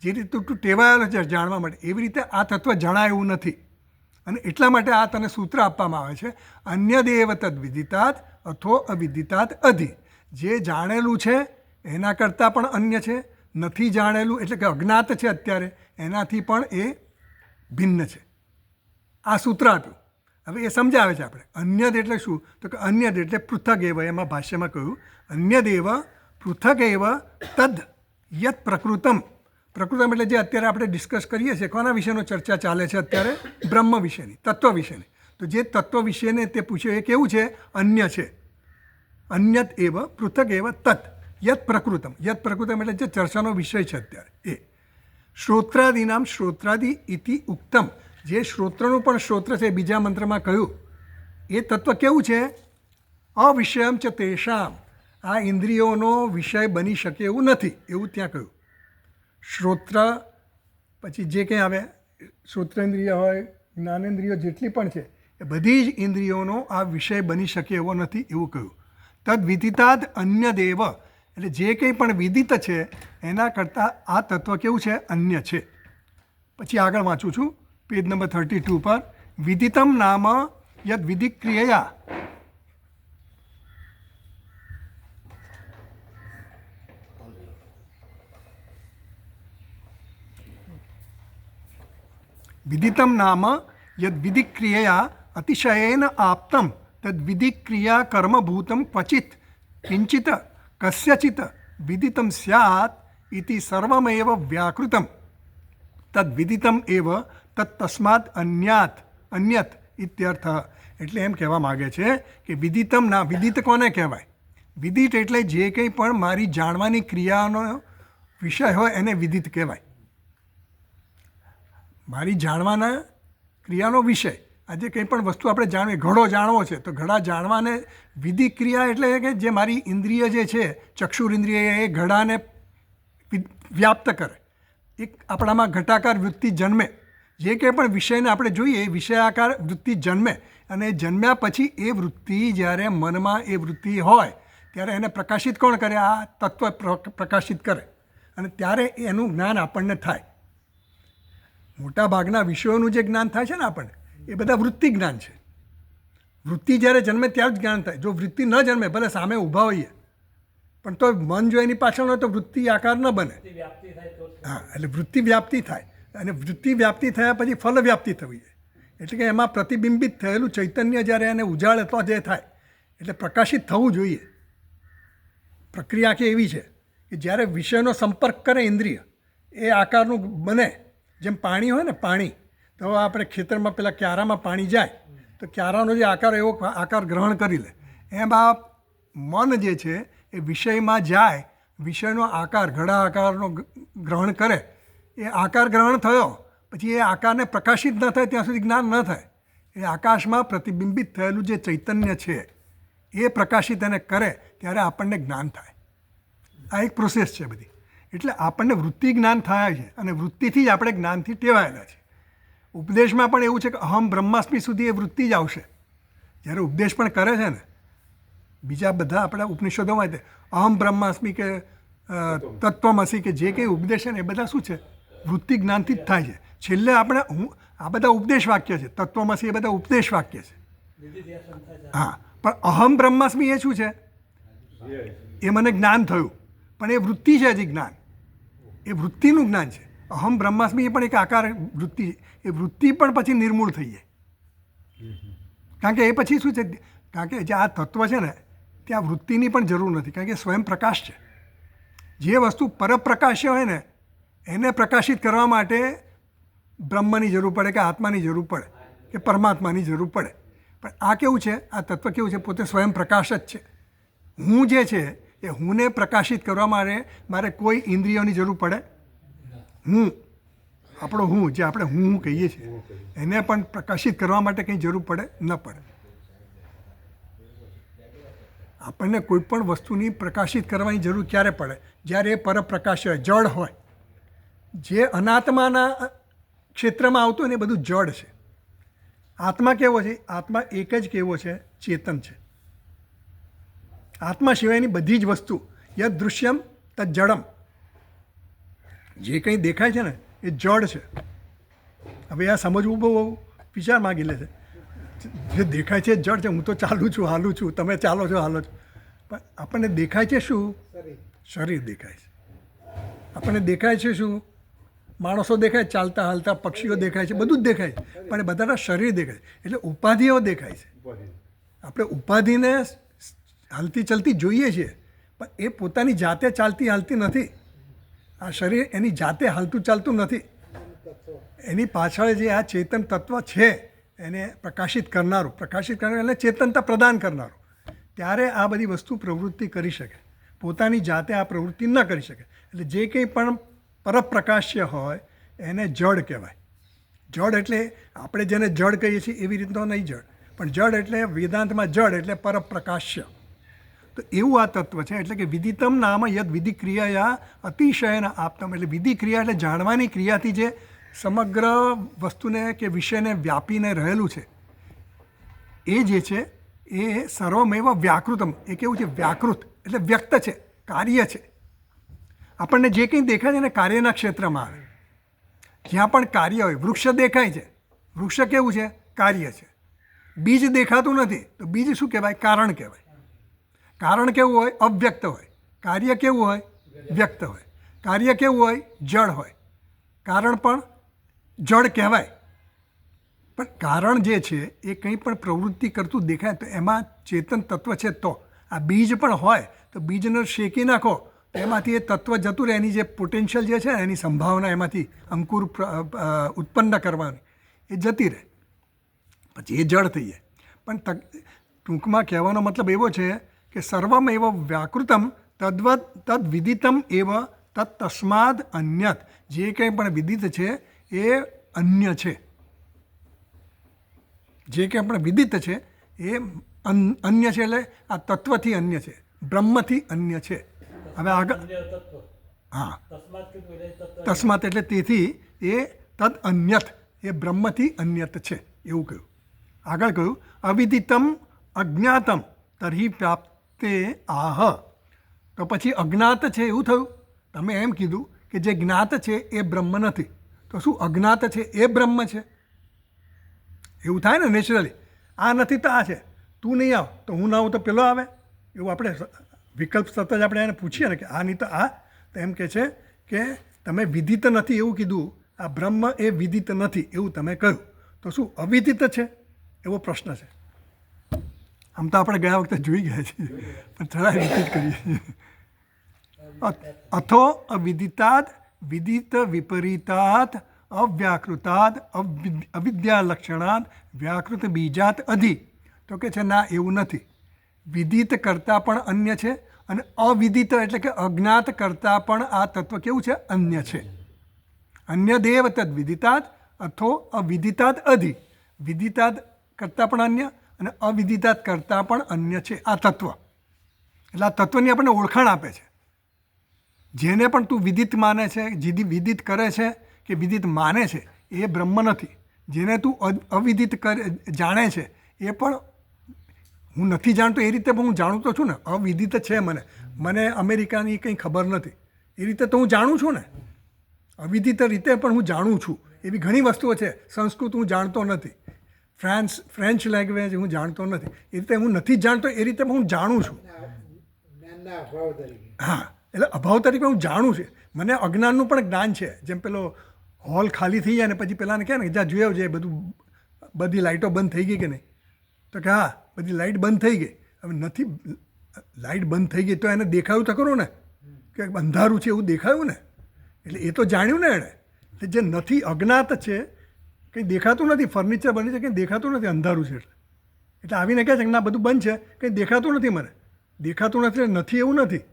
જે રીતે તું ટેવાયેલો છે જાણવા માટે, એવી રીતે આ તત્વ જણાય એવું નથી. અને એટલા માટે આ તને સૂત્ર આપવામાં આવે છે અન્ય દેવ તદ વિદિતાત અથો અવિદિતાત અધિ. જે જાણેલું છે એના કરતાં પણ અન્ય છે, નથી જાણેલું એટલે કે અજ્ઞાત છે અત્યારે, એનાથી પણ એ ભિન્ન છે. આ સૂત્ર આપ્યું. હવે એ સમજાવે છે આપણે. અન્યદ એટલે શું? તો કે અન્યદ એટલે પૃથક એવ, એમાં ભાષ્યમાં કહ્યું અન્યદ એવ પૃથક એવ તદ યત પ્રકૃતમ. પ્રકૃતમ એટલે જે અત્યારે આપણે ડિસ્કસ કરીએ છીએ, કોના વિશેનો ચર્ચા ચાલે છે અત્યારે? બ્રહ્મ વિશેની, તત્વ વિશેની. તો જે તત્વ વિશેને તે પૂછ્યું એ કેવું છે? અન્ય છે. અન્યત એવ પૃથક એવ તત યત પ્રકૃતમ. યત પ્રકૃતમ એટલે જે ચર્ચાનો વિષય છે અત્યારે એ. શ્રોત્રાદિનામ શ્રોત્રાદિ ઇતિ ઉક્તમ. જે શ્રોત્રનું પણ શ્રોત્ર છે, બીજા મંત્રમાં કહ્યું, એ તત્વ કેવું છે? અવિષયમ ચ તેષામ. આ ઇન્દ્રિયોનો વિષય બની શકે એવું નથી, એવું ત્યાં કહ્યું. શ્રોત્ર પછી જે કંઈ આવે, શ્રોત્રેન્દ્રિય હોય, જ્ઞાનેન્દ્રિયો જેટલી પણ છે, એ બધી જ ઇન્દ્રિયોનો આ વિષય બની શકે એવો નથી એવું કહ્યું. તદ વિદિતાદ અન્ય દેવ એટલે જે કંઈ પણ વિદિત છે એના કરતાં આ તત્વ કેવું છે? અન્ય છે. પછી આગળ વાંચું છું પેજ નંબર 32 પર. વિદિતમ નામ યદ વિધિક્રિયા. વિદિતમ નામ યદ વિધિક્રિયા અતિશયેન આપ્તમ તદ વિધિક્રિયા કર્મભૂતમ ક્વચિત કિંચિત કસ્યચિત વિદિતમ સ્યાત ઇતિ સર્વમેવ વ્યાકૃતમ તદ વિદિતમ એવ તત્તસ્માદ અન્યત ઇત્યર્થ. એટલે એમ કહેવા માગે છે કે વિદિતમ ના, વિદિત કોને કહેવાય? વિદિત એટલે જે કંઈ પણ મારી જાણવાની ક્રિયાનો વિષય હોય એને વિદિત કહેવાય. મારી જાણવાના ક્રિયાનો વિષય, આજે કંઈ પણ વસ્તુ આપણે જાણવી, ઘડો જાણવો છે તો ઘડા જાણવાને વિધિ ક્રિયા એટલે કે જે મારી ઇન્દ્રિય જે છે, ચક્ષુર ઇન્દ્રિય, એ ઘડાને વ્યાપ્ત કરે. એક આપણામાં ઘટાકાર વૃત્તિ જન્મે. જે કંઈ પણ વિષયને આપણે જોઈએ એ વિષયાકાર વૃત્તિ જન્મે, અને જન્મ્યા પછી એ વૃત્તિ જ્યારે મનમાં એ વૃત્તિ હોય ત્યારે એને પ્રકાશિત કોણ કરે? આ તત્વ પ્રકાશિત કરે, અને ત્યારે એનું જ્ઞાન આપણને થાય. મોટા ભાગના વિષયોનું જે જ્ઞાન થાય છે ને આપણને, એ બધા વૃત્તિ જ્ઞાન છે. વૃત્તિ જ્યારે જન્મે ત્યારે જ જ્ઞાન થાય. જો વૃત્તિ ન જન્મે, ભલે સામે ઊભા હોઈએ, પણ તો મન જો એની પાછળ હોય તો વૃત્તિ આકાર ન બને. હા, એટલે વૃત્તિ વ્યાપ્તિ થાય, અને વૃત્તિ વ્યાપ્તિ થયા પછી ફલ વ્યાપ્તિ થવી જોઈએ. એટલે કે એમાં પ્રતિબિંબિત થયેલું ચૈતન્ય જ્યારે એને ઉજાડે તો જે થાય, એટલે પ્રકાશિત થવું જોઈએ. પ્રક્રિયા આખી એવી છે કે જ્યારે વિષયનો સંપર્ક કરે ઇન્દ્રિય, એ આકારનું બને. જેમ પાણી હોય ને, પાણી તો આપણે ખેતરમાં પેલા ક્યારામાં પાણી જાય તો ક્યારાનો જે આકાર એવો આકાર ગ્રહણ કરી લે. એમાં મન જે છે એ વિષયમાં જાય, વિષયનો આકાર, ઘડા આકારનો ગ્રહણ કરે. એ આકાર ગ્રહણ થયો પછી એ આકારને પ્રકાશિત ન થાય ત્યાં સુધી જ્ઞાન ન થાય. એ આકાશમાં પ્રતિબિંબિત થયેલું જે ચૈતન્ય છે એ પ્રકાશિત એને કરે ત્યારે આપણને જ્ઞાન થાય. આ એક પ્રોસેસ છે બધી. એટલે આપણને વૃત્તિ જ્ઞાન થાય છે, અને વૃત્તિથી જ આપણે જ્ઞાનથી ટેવાયેલા છે. ઉપદેશમાં પણ એવું છે કે અહમ બ્રહ્માસ્મિ સુધી એ વૃત્તિ જ આવશે. જ્યારે ઉપદેશ પણ કરે છે ને, બીજા બધા આપણા ઉપનિષદોમાં અહમ બ્રહ્માસ્મિ કે તત્વમસી કે જે કંઈ ઉપદેશ છે ને, એ બધા શું છે? વૃત્તિ જ્ઞાનથી જ થાય છે. છેલ્લે આપણે આ બધા ઉપદેશ વાક્ય છે, તત્વમસી એ બધા ઉપદેશ વાક્ય છે. હા, પણ અહમ બ્રહ્માસ્મિ એ શું છે? એ મને જ્ઞાન થયું, પણ એ વૃત્તિ છે હજી જ્ઞાન. એ વૃત્તિનું જ્ઞાન છે. અહમ બ્રહ્માસ્મિ એ પણ એક આકાર વૃત્તિ છે. એ વૃત્તિ પણ પછી નિર્મૂળ થઈ જાય. કારણ કે એ પછી શું છે? કારણ કે જે આ તત્વ છે ને, ત્યાં વૃત્તિની પણ જરૂર નથી, કારણ કે સ્વયં પ્રકાશ છે. જે વસ્તુ પરપ્રકાશ્ય હોય ને, એને પ્રકાશિત કરવા માટે બ્રહ્મની જરૂર પડે કે આત્માની જરૂર પડે કે પરમાત્માની જરૂર પડે. પણ આ કેવું છે? આ તત્વ કેવું છે? પોતે સ્વયં પ્રકાશ જ છે. હું જે છે એ હુંને પ્રકાશિત કરવા મારે કોઈ ઇન્દ્રિયોની જરૂર પડે? હું, આપણો હું, જે આપણે હું કહીએ છીએ, એને પણ પ્રકાશિત કરવા માટે કંઈ જરૂર પડે? ન પડે. આપણને કોઈ પણ વસ્તુની પ્રકાશિત કરવાની જરૂર ક્યારે પડે? જ્યારે એ પરપ્રકાશ હોય, જળ હોય. જે અનાત્માના ક્ષેત્રમાં આવતું હોય ને એ બધું જડ છે. આત્મા કેવો છે? આત્મા એક જ કેવો છે? ચેતન છે. આત્મા સિવાયની બધી જ વસ્તુ યદ દૃશ્યમ તદ જડમ, જે કંઈ દેખાય છે ને એ જડ છે. હવે આ સમજવું બહુ વિચાર માગી લે છે. જે દેખાય છે જડ છે. હું તો ચાલું છું, હાલું છું, તમે ચાલો છો, હાલો છો, પણ આપણને દેખાય છે શું? શરીર દેખાય છે. આપણને દેખાય છે શું? માણસો દેખાય, ચાલતા હાલતા પક્ષીઓ દેખાય છે, બધું જ દેખાય છે, પણ એ બધાના શરીર દેખાય છે. એટલે ઉપાધિઓ દેખાય છે. આપણે ઉપાધિને હાલતી ચાલતી જોઈએ છીએ, પણ એ પોતાની જાતે ચાલતી હાલતી નથી. આ શરીર એની જાતે હાલતું ચાલતું નથી. એની પાછળ જે આ ચેતન તત્વ છે એને પ્રકાશિત કરનારું એટલે ચેતનતા પ્રદાન કરનારું, ત્યારે આ બધી વસ્તુ પ્રવૃત્તિ કરી શકે. પોતાની જાતે આ પ્રવૃત્તિ ન કરી શકે. એટલે જે કંઈ પણ પરપ્રકાશ્ય હોય એને જડ કહેવાય. જડ એટલે આપણે જેને જડ કહીએ છીએ એવી રીતનો નહીં જડ, પણ જડ એટલે વેદાંતમાં જડ એટલે પરપ્રકાશ્ય. તો એવું આ તત્વ છે. એટલે કે વિદિતમ નામ યદ વિધિ ક્રિયા અતિશયન આપતમ, એટલે વિધિ ક્રિયા એટલે જાણવાની ક્રિયાથી જે સમગ્ર વસ્તુને કે વિષયને વ્યાપીને રહેલું છે, એ જે છે એ સર્વમેવ વ્યાકૃતમ. એ કેવું છે? વ્યાકૃત એટલે વ્યક્ત છે, કાર્ય છે. આપણને જે કંઈ દેખાય છે એને કાર્યના ક્ષેત્રમાં આવે. જ્યાં પણ કાર્ય હોય, વૃક્ષ દેખાય છે, વૃક્ષ કેવું છે? કાર્ય છે. બીજ દેખાતું નથી તો બીજ શું કહેવાય? કારણ કહેવાય. કારણ કેવું હોય? અવ્યક્ત હોય. કાર્ય કેવું હોય? વ્યક્ત હોય. કાર્ય કેવું હોય? જડ હોય. કારણ પણ જડ કહેવાય, પણ કારણ જે છે એ કંઈ પણ પ્રવૃત્તિ કરતું દેખાય તો એમાં ચેતન તત્વ છે. તો આ બીજ પણ હોય તો બીજને શેકી નાખો તો એમાંથી એ તત્વ જતું રહે, એની જે પોટેન્શિયલ જે છે એની સંભાવના એમાંથી અંકુર ઉત્પન્ન કરવાની એ જતી રહે, પછી એ જળ થઈ જાય. પણ ટૂંકમાં કહેવાનો મતલબ એવો છે કે સર્વમ એવ વ્યાકૃતમ તદ્વત તદ વિદિતમ એવ તત્ તસ્માદ અન્યત. જે કંઈ પણ વિદિત છે એ અન્ય છે, જે કંઈ પણ વિદિત છે એ અન્ય છે, એટલે આ તત્વથી અન્ય છે, બ્રહ્મથી અન્ય છે. હવે આગળ હા, તસ્માત એટલે તેથી, એ તદ અન્યત એ બ્રહ્મથી અન્યત છે એવું કહ્યું. આગળ કહ્યું અવિદિતમ અજ્ઞાતમ તર્હિ પ્રાપ્તે આહ. તો પછી અજ્ઞાત છે એવું થયું. તમે એમ કીધું કે જે જ્ઞાત છે એ બ્રહ્મ નથી, તો શું અજ્ઞાત છે એ બ્રહ્મ છે? એવું થાય ને નેચરલી. આ નથી તો આ છે, તું નહીં આવ તો હું ના આવું તો પેલો આવે, એવું આપણે વિકલ્પ સતત જ આપણે એને પૂછીએ ને કે આ નહીં તો આ, તો એમ કહે છે કે તમે વિદિત નથી એવું કીધું, આ બ્રહ્મ એ વિદિત નથી એવું તમે કહ્યું, તો શું અવિદિત છે એવો પ્રશ્ન છે. આમ તો આપણે ગયા વખતે જોઈ ગયા છીએ, પણ થોડા રિપીટ કરીએ. અથો અવિદિતાદ વિદિત વિપરીતાદ અવ્યાકૃતાદ અવિદ્યાલક્ષણાદ વ્યાકૃત બીજાત અધિ. તો કે છે ના એવું નથી, વિદિત કરતાં પણ અન્ય છે અને અવિદિત એટલે કે અજ્ઞાત કરતાં પણ આ તત્વ કેવું છે? અન્ય છે. અન્ય દેવ તદ વિદિતાદ અથો અવિદિતાદ અધિ. વિદિતાદ કરતાં પણ અન્ય અને અવિદિતાદ કરતાં પણ અન્ય છે આ તત્વ. એટલે આ તત્વની આપણને ઓળખાણ આપે છે. જેને પણ તું વિદિત માને છે, વિદિત કરે છે કે વિદિત માને છે એ બ્રહ્મ નથી. જેને તું અવિદિત જાણે છે એ પણ હું નથી જાણતો એ રીતે પણ હું જાણું તો છું ને. અવિદિત છે મને અમેરિકાની કંઈ ખબર નથી એ રીતે તો હું જાણું છું ને. અવિદિત રીતે પણ હું જાણું છું. એવી ઘણી વસ્તુઓ છે. સંસ્કૃત હું જાણતો નથી, ફ્રેન્ચ લેંગ્વેજ હું જાણતો નથી, એ રીતે હું નથી જાણતો એ રીતે પણ હું જાણું છું. હા, એટલે અભાવ તરીકે હું જાણું છું. મને અજ્ઞાનનું પણ જ્ઞાન છે. જેમ પેલો હોલ ખાલી થઈ જાય ને પછી પેલાને કહે ને જ્યાં જોયા છે બધી લાઇટો બંધ થઈ ગઈ કે નહીં, તો કે હા બધી લાઇટ બંધ થઈ ગઈ. હવે નથી, લાઇટ બંધ થઈ ગઈ તો એને દેખાયું તો ખરું ને કે અંધારું છે એવું દેખાયું ને, એટલે એ તો જાણ્યું ને એણે. એટલે જે નથી અજ્ઞાત છે, કંઈ દેખાતું નથી, ફર્નિચર બની છે કંઈ દેખાતું નથી, અંધારું છે એટલે આવીને કહે છે કે ના બધું બંધ છે, કંઈ દેખાતું નથી, મને દેખાતું નથી એટલે નથી એવું નથી.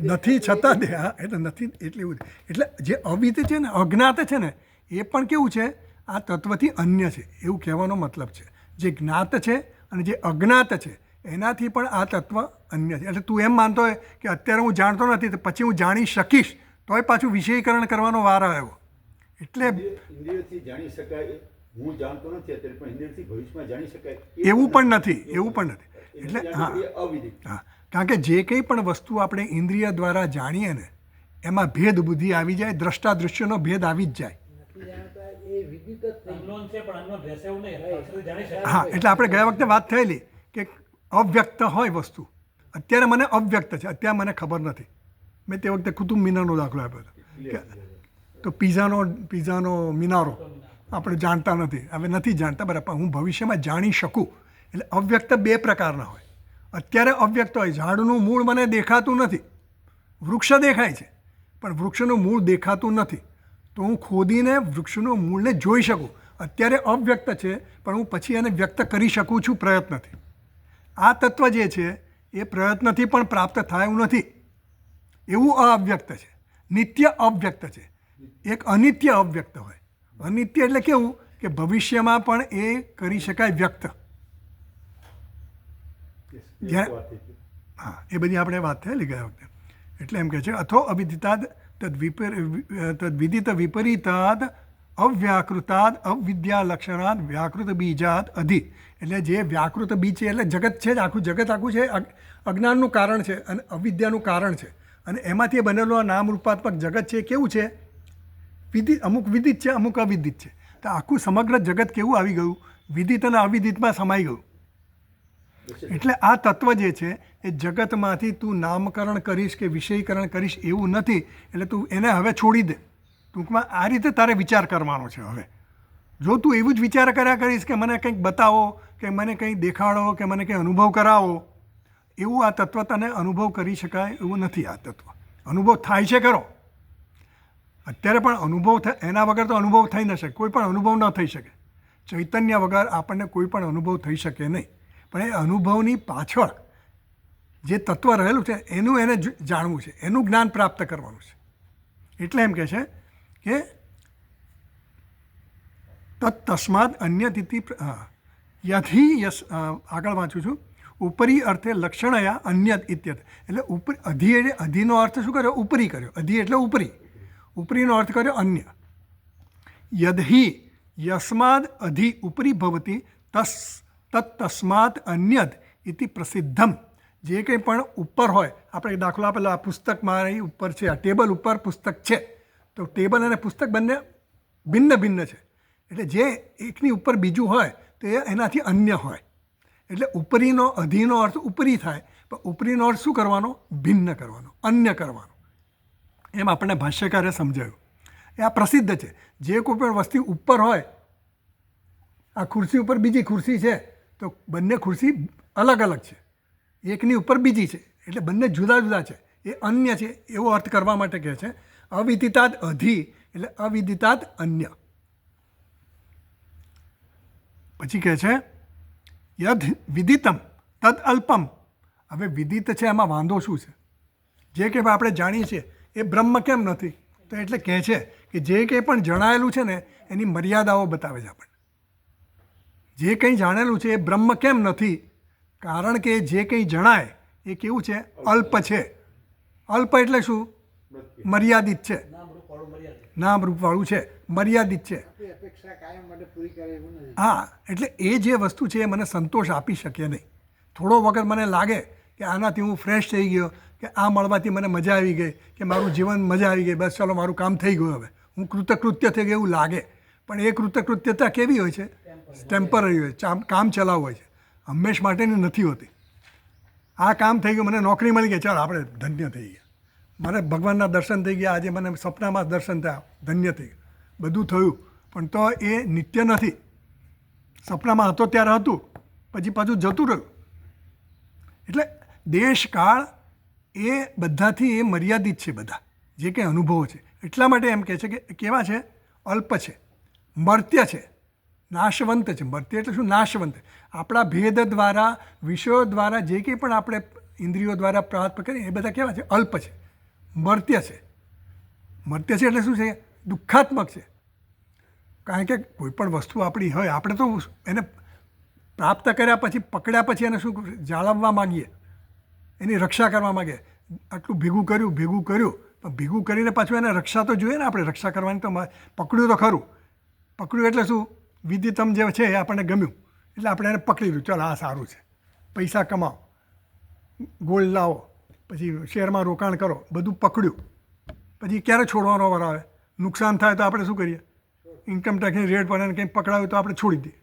નથી છતાં હા એટલે નથી એટલે એવું. એટલે જે અવિદિત છે ને, અજ્ઞાત છે ને, એ પણ કેવું છે? આ તત્વથી અન્ય છે એવું કહેવાનો મતલબ છે. જે જ્ઞાત છે અને જે અજ્ઞાત છે એનાથી પણ આ તત્વ અન્ય છે. એટલે તું એમ માનતો હોય કે અત્યારે હું જાણતો નથી તો પછી હું જાણી શકીશ, તોય પાછું વિષયીકરણ કરવાનો વાર આવ્યો. એટલે ઇન્દ્રિયથી જાણી શકાય, હું જાણતો નથી અત્યારે પણ ઇન્દ્રિયથી ભવિષ્યમાં જાણી શકાય એવું પણ નથી, એવું પણ નથી. એટલે હા હા, કારણ કે જે કંઈ પણ વસ્તુ આપણે ઇન્દ્રિય દ્વારા જાણીએ ને એમાં ભેદ બુદ્ધિ આવી જાય, દ્રષ્ટા દૃશ્યનો ભેદ આવી જ જાય. હા, એટલે આપણે ગયા વખતે વાત થયેલી કે અવ્યક્ત હોય વસ્તુ. અત્યારે મને અવ્યક્ત છે, અત્યારે મને ખબર નથી. મેં તે વખતે કુતુબ મિનારનો દાખલો આપ્યો હતો કે તો પીઝાનો મિનારો આપણે જાણતા નથી, હવે નથી જાણતા બરાબર, હું ભવિષ્યમાં જાણી શકું. એટલે અવ્યક્ત બે પ્રકારના હોય. અત્યારે અવ્યક્ત હોય, ઝાડનું મૂળ મને દેખાતું નથી, વૃક્ષ દેખાય છે પણ વૃક્ષનું મૂળ દેખાતું નથી, તો હું ખોદીને વૃક્ષનું મૂળને જોઈ શકું. અત્યારે અવ્યક્ત છે પણ હું પછી એને વ્યક્ત કરી શકું છું પ્રયત્નથી. આ તત્વ જે છે એ પ્રયત્નથી પણ પ્રાપ્ત થાય એવું નથી, એવું અવ્યક્ત છે. નિત્ય અવ્યક્ત છે. એક અનિત્ય અવ્યક્ત હોય. અનિત્ય એટલે કેવું કે ભવિષ્યમાં પણ એ કરી શકાય વ્યક્ત. હા, એ બધી આપણે વાત થયેલી ગયા વખતે. એટલે એમ કહે છે અથો અવિદિતાદ તદ વિદિત વિપરીતાદ અવ્યાકૃતાદ અવિદ્યાલક્ષણાદ વ્યાકૃત બીજાદ અધિ. એટલે જે વ્યાકૃત બીજ છે એટલે જગત છે જ, આખું જગત આખું છે અજ્ઞાનનું કારણ છે અને અવિદ્યાનું કારણ છે. અને એમાંથી બનેલું આ નામ રૂપાત્મક જગત છે કેવું છે? વિદિત, અમુક વિદિત છે અમુક અવિદિત છે. તો આખું સમગ્ર જગત કેવું આવી ગયું? વિદિત અને અવિદિતમાં સમાઈ ગયું. એટલે આ તત્વ જે છે એ જગતમાંથી તું નામકરણ કરીશ કે વિષયીકરણ કરીશ એવું નથી. એટલે તું એને હવે છોડી દે. ટૂંકમાં આ રીતે તારે વિચાર કરવાનો છે. હવે જો તું એવું જ વિચાર કર્યા કરીશ કે મને કંઈક બતાવો, કે મને કંઈ દેખાડો, કે મને કંઈ અનુભવ કરાવો, એવું આ તત્વ તને અનુભવ કરી શકાય એવું નથી. આ તત્વ અનુભવ થાય છે ખરો, અત્યારે પણ અનુભવ થાય, એના વગર તો અનુભવ થઈ ન શકે. કોઈ પણ અનુભવ ન થઈ શકે. ચૈતન્ય વગર આપણને કોઈ પણ અનુભવ થઈ શકે નહીં. પણ એ અનુભવની પાછળ જે તત્વ રહેલું છે એનું એને જાણવું છે, એનું જ્ઞાન પ્રાપ્ત કરવાનું છે. એટલે એમ કહે છે કે તત્તસ્માદ અન્યતિથિ યથી આગળ વાંચું છું. ઉપરી અર્થે લક્ષણયા અન્યત ઇત્યર્થ. એટલે ઉપર અધિ એટલે અધિનો અર્થ શું કર્યો? ઉપરી કર્યો. અધિ એટલે ઉપરી, ઉપરીનો અર્થ કર્યો અન્ય. યદહિ યસ્માદ અધિ ઉપરી ભવતી તત્તસ્માદ અન્યદ ઇતિ પ્રસિદ્ધમ. જે કંઈ પણ ઉપર હોય, આપણે દાખલો આપેલો, આ પુસ્તક મારી ઉપર છે, આ ટેબલ ઉપર પુસ્તક છે, તો ટેબલ અને પુસ્તક બંને ભિન્ન ભિન્ન છે. એટલે જે એકની ઉપર બીજું હોય તો એ એનાથી અન્ય હોય. એટલે ઉપરીનો અધિનો અર્થ ઉપરી થાય, પણ ઉપરીનો અર્થ શું કરવાનો? ભિન્ન કરવાનો, અન્ય કરવાનો. એમ આપણને ભાષ્યકારે સમજાવ્યું. એ આ પ્રસિદ્ધ છે. જે કોઈ પણ વસ્તુ ઉપર હોય, આ ખુરશી ઉપર બીજી ખુરશી છે, તો બંને ખુરશી અલગ અલગ છે, એકની ઉપર બીજી છે, એટલે બંને જુદા જુદા છે, એ અન્ય છે એવો અર્થ કરવા માટે કહે છે. અવિદિતાદ અધિ એટલે અવિદિતાદ અન્ય. પછી કહે છે યદ વિદિતમ તદ અલ્પમ. હવે વિદિત છે એમાં વાંધો શું છે? જે કંઈ આપણે જાણીએ છીએ એ બ્રહ્મ કેમ નથી? તો એટલે કહે છે કે જે કંઈ પણ જણાયેલું છે ને એની મર્યાદાઓ બતાવે છે આપણને. જે કંઈ જાણેલું છે એ બ્રહ્મ કેમ નથી? કારણ કે જે કંઈ જણાય એ કેવું છે? અલ્પ છે. અલ્પ એટલે શું? મર્યાદિત છે, નામ રૂપવાળું છે, મર્યાદિત છે. હા, એટલે એ જે વસ્તુ છે એ મને સંતોષ આપી શકે નહીં. થોડો વખત મને લાગે કે આનાથી હું ફ્રેશ થઈ ગયો, કે આ મળવાથી મને મજા આવી ગઈ, કે મારું જીવન મજા આવી ગઈ, બસ ચાલો મારું કામ થઈ ગયું, હવે હું કૃતકૃત્ય થઈ ગયું એવું લાગે. પણ એ કૃતકૃત્યતા કેવી હોય છે? ટેમ્પરરી હોય છે, કામ ચલાવ હોય છે, હંમેશ માટેની નથી હોતી. આ કામ થઈ ગયું, મને નોકરી મળી ગઈ, ચાલો આપણે ધન્ય થઈ ગયા, મને ભગવાનના દર્શન થઈ ગયા, આજે મને સપનામાં દર્શન થયા, ધન્ય થઈ ગયું, બધું થયું. પણ તો એ નિત્ય નથી. સપનામાં હતો ત્યારે હતું, પછી પાછું જતું રહ્યું. એટલે દેશકાળ એ બધાથી એ મર્યાદિત છે, બધા જે કંઈ અનુભવો છે. એટલા માટે એમ કહે છે કે કેવા છે? અલ્પ છે, મર્ત્ય છે, નાશવંત છે. મર્ત્ય એટલે શું? નાશવંત. આપણા ભેદ દ્વારા, વિષયો દ્વારા જે કંઈ પણ આપણે ઇન્દ્રિયો દ્વારા પ્રાપ્ત કરીએ એ બધા કેવા છે? અલ્પ છે, મર્ત્ય છે. મર્ત્ય છે એટલે શું છે? દુઃખાત્મક છે. કારણ કે કોઈ પણ વસ્તુ આપણી હોય, આપણે તો એને પ્રાપ્ત કર્યા પછી, પકડ્યા પછી એને શું જાળવવા માગીએ, એની રક્ષા કરવા માગીએ. આટલું ભેગું કર્યું પણ ભેગું કરીને પાછું એને રક્ષા તો જોઈએ ને. આપણે રક્ષા કરવાની તો પકડ્યું તો ખરું. પકડ્યું એટલે શું? વિદિતમ જે છે એ આપણને ગમ્યું એટલે આપણે એને પકડી લીધું. ચાલો આ સારું છે, પૈસા કમાઓ, ગોલ્ડ લાવો, પછી શેરમાં રોકાણ કરો, બધું પકડ્યું. પછી ક્યારે છોડવાનો વાર આવે? નુકસાન થાય તો આપણે શું કરીએ? ઇન્કમ ટેક્સની રેડ પર એને કંઈક પકડાવ્યું તો આપણે છોડી દઈએ.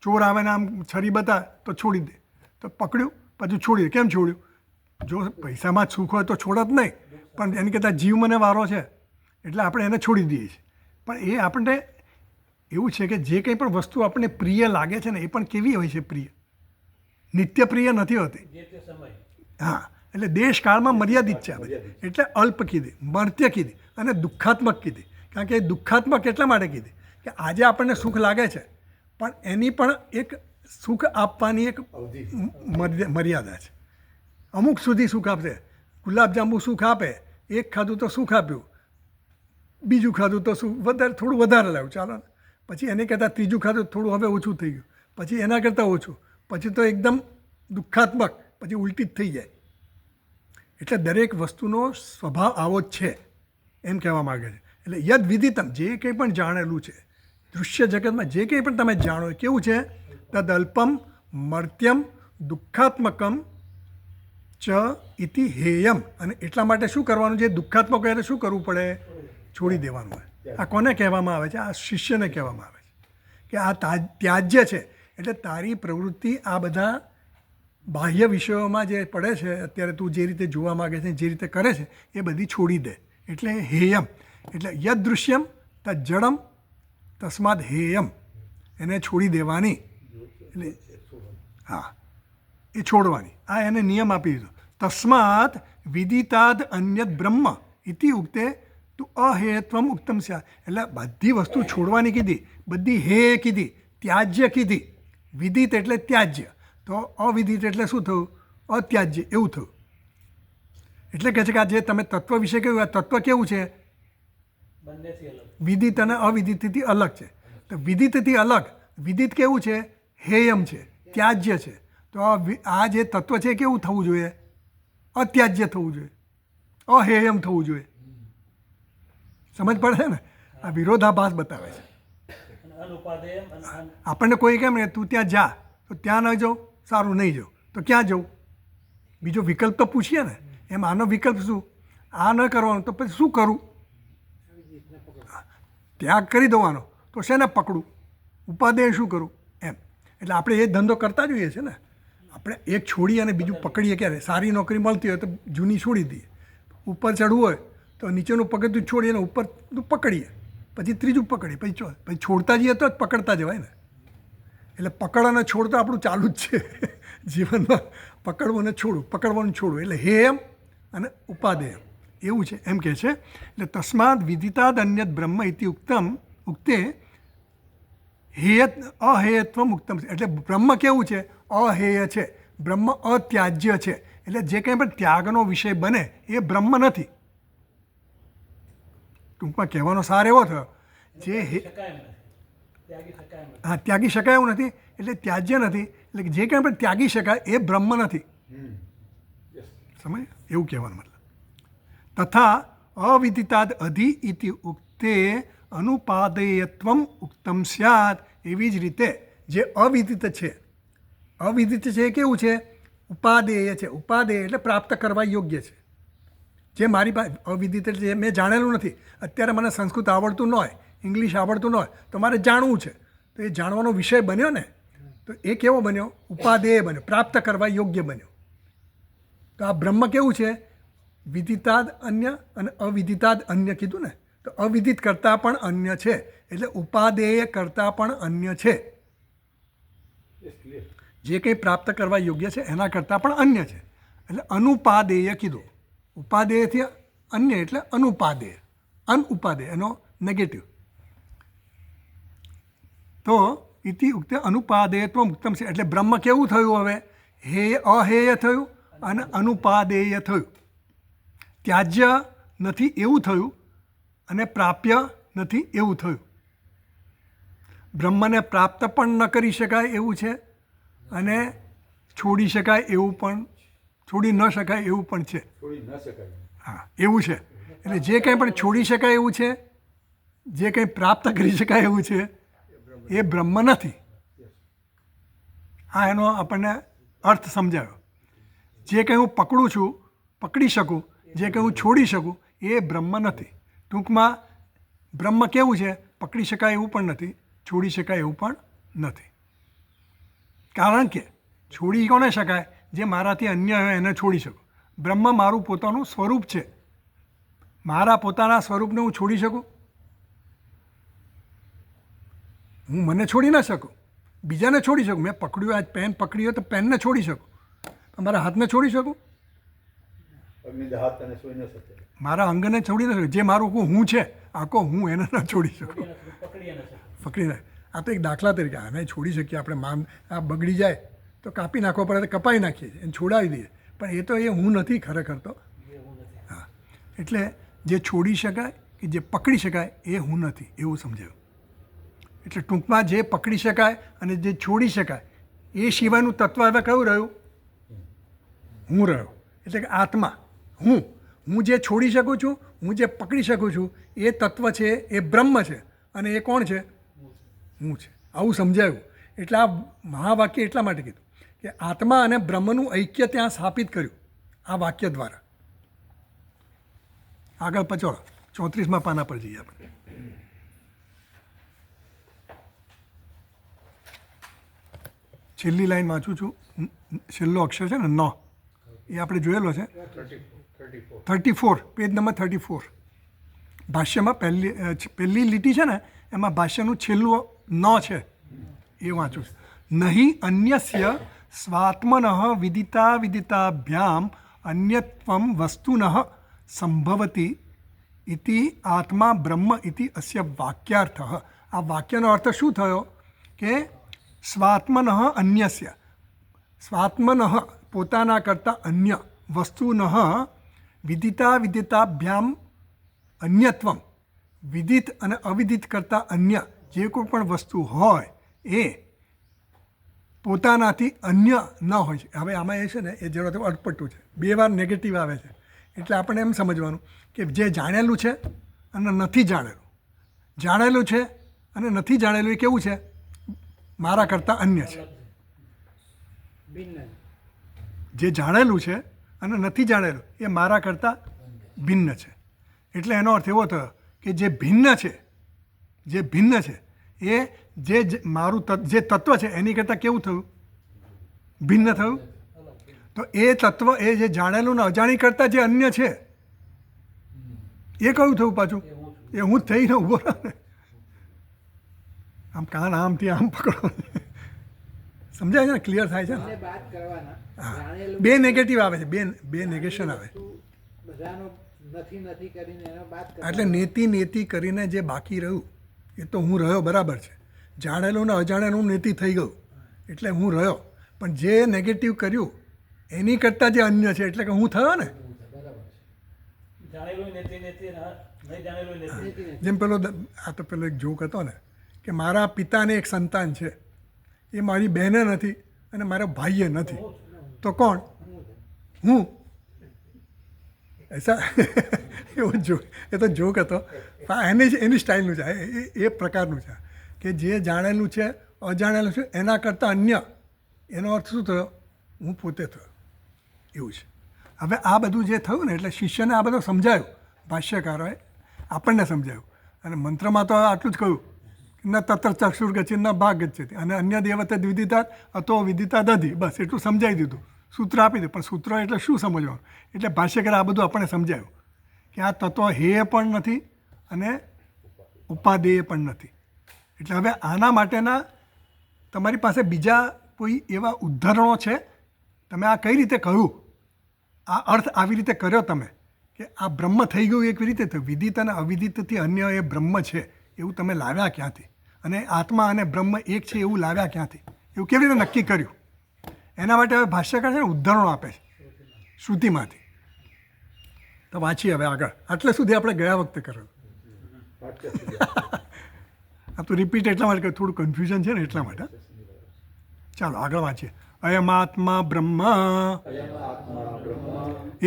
ચોર આવે ને આમ છરી બતાવે તો છોડી દે. તો પકડ્યું પછી છોડી દે. કેમ છોડ્યું? જો પૈસામાં જ સુખ હોય તો છોડ જ નહીં, પણ એની કરતાં જીવ મને વારો છે એટલે આપણે એને છોડી દઈએ છીએ. પણ એ આપણને એવું છે કે જે કંઈ પણ વસ્તુ આપણને પ્રિય લાગે છે ને એ પણ કેવી હોય છે? પ્રિય, નિત્ય પ્રિય નથી હોતી. હા, એટલે દેશકાળમાં મર્યાદિત છે આ બધી. એટલે અલ્પ કીધી, મર્ત્ય કીધી અને દુઃખાત્મક કીધી. કારણ કે દુઃખાત્મક એટલા માટે કીધી કે આજે આપણને સુખ લાગે છે, પણ એની પણ એક સુખ આપવાની એક મર્યાદા છે. અમુક સુધી સુખ આપશે. ગુલાબજાંબુ સુખ આપે, એક ખાધું તો સુખ આપ્યું, બીજું ખાધું તો સુખ વધારે, થોડું વધારે લાવ્યું, ચાલો. પછી એને કરતાં ત્રીજું ખાધું થોડું હવે ઓછું થઈ ગયું, પછી એના કરતાં ઓછું, પછી તો એકદમ દુઃખાત્મક, પછી ઉલટી જ થઈ જાય. એટલે દરેક વસ્તુનો સ્વભાવ આવો જ છે એમ કહેવા માગે છે. એટલે યદ વિદિતમ, જે કંઈ પણ જાણેલું છે દૃશ્ય જગતમાં, જે કંઈ પણ તમે જાણો એ કેવું છે? તદ અલ્પમ મર્ત્યમ દુઃખાત્મકમ ચ ઇતિ હેયમ. અને એટલા માટે શું કરવાનું છે? દુઃખાત્મક હોય એટલે શું કરવું પડે? છોડી દેવાનું હોય. આ કોને કહેવામાં આવે છે? આ શિષ્યને કહેવામાં આવે છે કે આ ત્યાજ્ય છે. એટલે તારી પ્રવૃત્તિ આ બધા બાહ્ય વિષયોમાં જે પડે છે અત્યારે, તું જે રીતે જોવા માગે છે, જે રીતે કરે છે એ બધી છોડી દે. એટલે હેયમ એટલે યદ દૃશ્યમ તદ જડમ તસ્માદ હેયમ, એને છોડી દેવાની, એટલે હા એ છોડવાની, આ એને નિયમ આપી દીધો. તસ્માત વિદિતાદ અન્યત બ્રહ્મ ઇતિ ઉક્તે તું અહેયત્વમ ઉક્તમ સ્યાત, એટલે બધી વસ્તુ છોડવાની કીધી, બધી હે કીધી, ત્યાજ્ય કીધી. વિદિત એટલે ત્યાજ્ય, તો અવિદિત એટલે શું થયું? અત્યાજ્ય એવું થયું. એટલે કહે છે કે આ જે તમે તત્વ વિશે કહ્યું, આ તત્વ કેવું છે? વિદિત અને અવિદિતથી અલગ છે. તો વિદિતથી અલગ, વિદિત કેવું છે? હેયમ છે, ત્યાજ્ય છે. તો આ જે તત્વ છે કેવું થવું જોઈએ? અત્યાજ્ય થવું જોઈએ, અહેયમ થવું જોઈએ. સમજ પડે ને? આ વિરોધાભાસ બતાવે છે. આપણને કોઈ કેમ ને તું ત્યાં જા, તો ત્યાં ન જાઉં, સારું નહીં જાઉં તો ક્યાં જવું? બીજો વિકલ્પ તો પૂછીએ ને. એમ આનો વિકલ્પ શું? આ ન કરવાનું તો પછી શું કરું? ત્યાગ કરી દેવાનો, તો શેને પકડું? ઉપાદેય શું કરું? એમ. એટલે આપણે એ ધંધો કરતા જોઈએ છે ને. આપણે એક છોડી અને બીજું પકડીએ ક્યારે? સારી નોકરી મળતી હોય તો જૂની છોડી દઈએ, ઉપર ચડવું હોય તો નીચેનું પગથિયું છોડીએ અને ઉપરનું પકડીએ, પછી ત્રીજું પકડીએ, પછી છોડતા જઈએ તો જ પકડતા જવાય ને. એટલે પકડ અને છોડ તો આપણું ચાલુ જ છે જીવનમાં. પકડવું અને છોડવું, પકડવાનું છોડવું, એટલે હેયમ અને ઉપાદેયમ એવું છે, એમ કહે છે. એટલે તસ્માદ વિદિતાદ અન્યત બ્રહ્મ ઇતિ ઉક્તે હેયત અહેયત્વમ ઉક્તમ. એટલે બ્રહ્મ કેવું છે? અહેય છે, બ્રહ્મ અત્યાજ્ય છે. એટલે જે કંઈ પણ ત્યાગનો વિષય બને એ બ્રહ્મ નથી. ટૂંકમાં કહેવાનો સાર એવો થયો જે હા ત્યાગી શકાય એવું નથી, એટલે ત્યાજ્ય નથી, એટલે જે કંઈ પણ ત્યાગી શકાય એ બ્રહ્મ નથી. સમજ? એવું કહેવાનું મતલબ. તથા અવિદિતાદ અધિ ઇતિ ઉક્તે અનુપાદેયત્વમ ઉક્તમ સ્યાત. એવી જ રીતે જે અવિદિત છે, અવિદિત છે એ કેવું છે? ઉપાદેય છે. ઉપાદેય એટલે પ્રાપ્ત કરવા યોગ્ય છે. જે મારી પાસે અવિદિત એટલે જે મેં જાણેલું નથી. અત્યારે મને સંસ્કૃત આવડતું ન હોય, ઇંગ્લિશ આવડતું ન હોય, તો મારે જાણવું છે, તો એ જાણવાનો વિષય બન્યો ને, તો એ કેવો બન્યો? ઉપાદેય બન્યો, પ્રાપ્ત કરવા યોગ્ય બન્યો. તો આ બ્રહ્મ કેવું છે? વિદિતાદ અન્ય અને અવિદિતાદ અન્ય કીધું ને, તો અવિદિત કરતાં પણ અન્ય છે, એટલે ઉપાદેય કરતાં પણ અન્ય છે. જે કંઈ પ્રાપ્ત કરવા યોગ્ય છે એના કરતાં પણ અન્ય છે, એટલે અનુપાદેય કીધું. ઉપાદેયથી અન્ય એટલે અનુપાદેય, અનઉપાદેય એનો નેગેટિવ. તો ઇતિ ઉક્તે અનુપાદેયત્વ ઉક્તમ છે. એટલે બ્રહ્મ કેવું થયું હવે? અહેય થયું અને અનુપાદેય થયું. ત્યાજ્ય નથી એવું થયું અને પ્રાપ્ય નથી એવું થયું. બ્રહ્મને પ્રાપ્ત પણ ન કરી શકાય એવું છે અને છોડી શકાય એવું પણ, છોડી ન શકાય એવું પણ છે. હા એવું છે. એટલે જે કંઈ પણ છોડી શકાય એવું છે, જે કંઈ પ્રાપ્ત કરી શકાય એવું છે, એ બ્રહ્મ નથી. આ એનો આપણને અર્થ સમજાયો. જે કંઈ હું પકડું છું, પકડી શકું, જે કંઈ હું છોડી શકું, એ બ્રહ્મ નથી. ટૂંકમાં બ્રહ્મ કેવું છે? પકડી શકાય એવું પણ નથી, છોડી શકાય એવું પણ નથી. કારણ કે છોડી કોને શકાય? જે મારાથી અન્ય હોય એને છોડી શકું. બ્રહ્મ મારું પોતાનું સ્વરૂપ છે. મારા પોતાના સ્વરૂપને હું છોડી શકું? હું મને છોડી ન શકું, બીજાને છોડી શકું. મેં પકડ્યું, આજ પેન પકડી હોય તો પેનને છોડી શકું, મારા હાથને છોડી શકું? મારા અંગને છોડી ન શકું. જે મારું હું છે, આખો હું એને ન છોડી શકું, પકડી ના. આ તો એક દાખલા તરીકે આને છોડી શકીએ આપણે. આ બગડી જાય તો કાપી નાખવો પડે તો કપાઈ નાખીએ છીએ, એને છોડાવી દઈએ, પણ એ તો એ હું નથી ખરેખર તો. હા, એટલે જે છોડી શકાય કે જે પકડી શકાય એ હું નથી, એવું સમજાયું. એટલે ટૂંકમાં જે પકડી શકાય અને જે છોડી શકાય એ સિવાયનું તત્વ હવે કયું રહ્યું? હું રહ્યો. એટલે કે આત્મા, હું જે છોડી શકું છું, હું જે પકડી શકું છું, એ તત્વ છે, એ બ્રહ્મ છે. અને એ કોણ છે? હું છે. આવું સમજાયું. એટલે આ મહાવાક્ય એટલા માટે કીધું કે આત્મા અને બ્રહ્મનું ઐક્ય ત્યાં સ્થાપિત કર્યું આ વાક્ય દ્વારા. આગળ પચોડો 34મા પાના પર જઈએ આપણે. છેલ્લી લાઈન વાંચું છું, છેલ્લો અક્ષર છે ને ન, એ આપણે જોયેલો છે. 34, પેજ નંબર 34. ભાષ્યમાં પહેલી લીટી છે ને એમાં ભાષ્યનું છેલ્લું ન છે એ વાંચું છું. નહીં અન્યસ્ય સ્વાત્મન વિદિતાભ્યામ અન્યત્વમ વસ્તુન સંભવતી ઇતિ આત્મા બ્રહ્મ ઇતિ અસ્ય વાક્યાર્થ. આ વાક્યનો અર્થ શું થયો કે સ્વાત્મન અન્યસ્ય, સ્વાત્મન પોતાના કરતાં અન્ય, વસ્તુન વિદિતાભ્યામ અન્યત્વમ, વિદિત અને અવિદિત કરતાં અન્ય જે કોઈ પણ વસ્તુ હોય એ પોતાનાથી અન્ય ન હોય છે. હવે આમાં એ છે ને એ જરા અટપટું છે, બે વાર નેગેટિવ આવે છે. એટલે આપણે એમ સમજવાનું કે જે જાણેલું છે અને નથી જાણેલું, જાણેલું છે અને નથી જાણેલું એ કેવું છે? મારા કરતાં અન્ય છે. જે જાણેલું છે અને નથી જાણેલું એ મારા કરતાં ભિન્ન છે. એટલે એનો અર્થ એવો થયો કે જે ભિન્ન છે, જે ભિન્ન છે એ જે મારું જે તત્વ છે એની કરતાં કેવું થયું? ભિન્ન થયું. તો એ તત્વ એ જે જાણેલું ને અજાણી કરતાં જે અન્ય છે એ કયું થયું પાછું? એ હું જ થઈને ઊભો રહ્યો ને. આમ કાન આમથી આમ પકડો, સમજાય છે ને? ક્લિયર થાય છે ને? હા, બે નેગેટિવ આવે છે, બે નેગેશન આવે. એટલે નેતિ કરીને જે બાકી રહ્યું એ તો હું રહ્યો, બરાબર છે. જાણેલું ને અજાણેલું નેતિ થઈ ગયું એટલે હું રહ્યો. પણ જે નેગેટિવ કર્યું એની કરતાં જે અન્ય છે એટલે કે હું થયો ને. જેમ પેલો આ તો પેલો એક જોક હતો ને કે મારા પિતાને એક સંતાન છે, એ મારી બહેને નથી અને મારા ભાઈએ નથી, તો કોણ? હું. એસા એવું જોક, એ તો જોક હતો. એની સ્ટાઇલનું છે, એ પ્રકારનું છે કે જે જાણેલું છે અજાણેલું છે એના કરતાં અન્ય. એનો અર્થ શું થયો? હું પોતે થયો. એવું છે. હવે આ બધું જે થયું ને એટલે શિષ્યને આ બધું સમજાયું, ભાષ્યકારોએ આપણને સમજાયું. અને મંત્રમાં તો આટલું જ કહ્યું ન તત્ર ચક્ષુર ગચ્છિ ન ભાગ ગચ્છતિ અને અન્ય દેવતે દ્વિદિતાત અતો વિદિતા દધી. બસ એટલું સમજાવી દીધું, સૂત્ર આપી દીધું. પણ સૂત્ર એટલે શું સમજવાનું? એટલે ભાષ્યકારે આ બધું આપણને સમજાયું કે આ તત્વ હેય પણ નથી અને ઉપાદેય પણ નથી. એટલે હવે આના માટેના તમારી પાસે બીજા કોઈ એવા ઉદાહરણો છે? તમે આ કઈ રીતે કહ્યું? આ અર્થ આવી રીતે કર્યો તમે કે આ બ્રહ્મ થઈ ગયું એક રીતે થયું. વિદિત અને અવિદિતથી અન્ય એ બ્રહ્મ છે એવું તમે લાવ્યા ક્યાંથી? અને આત્મા અને બ્રહ્મ એક છે એવું લાવ્યા ક્યાંથી? એવું કેવી રીતે નક્કી કર્યું? એના માટે હવે ભાષ્યકાર છે ને ઉદાહરણો આપે છે શ્રુતિમાંથી. તો વાંચીએ હવે આગળ. આટલે સુધી આપણે ગયા વખતે કરેલું. આ તો રિપીટ એટલા માટે કે થોડું કન્ફ્યુઝન છે ને એટલા માટે. ચાલો આગળ વાંચીએ. અયમાત્મા બ્રહ્મ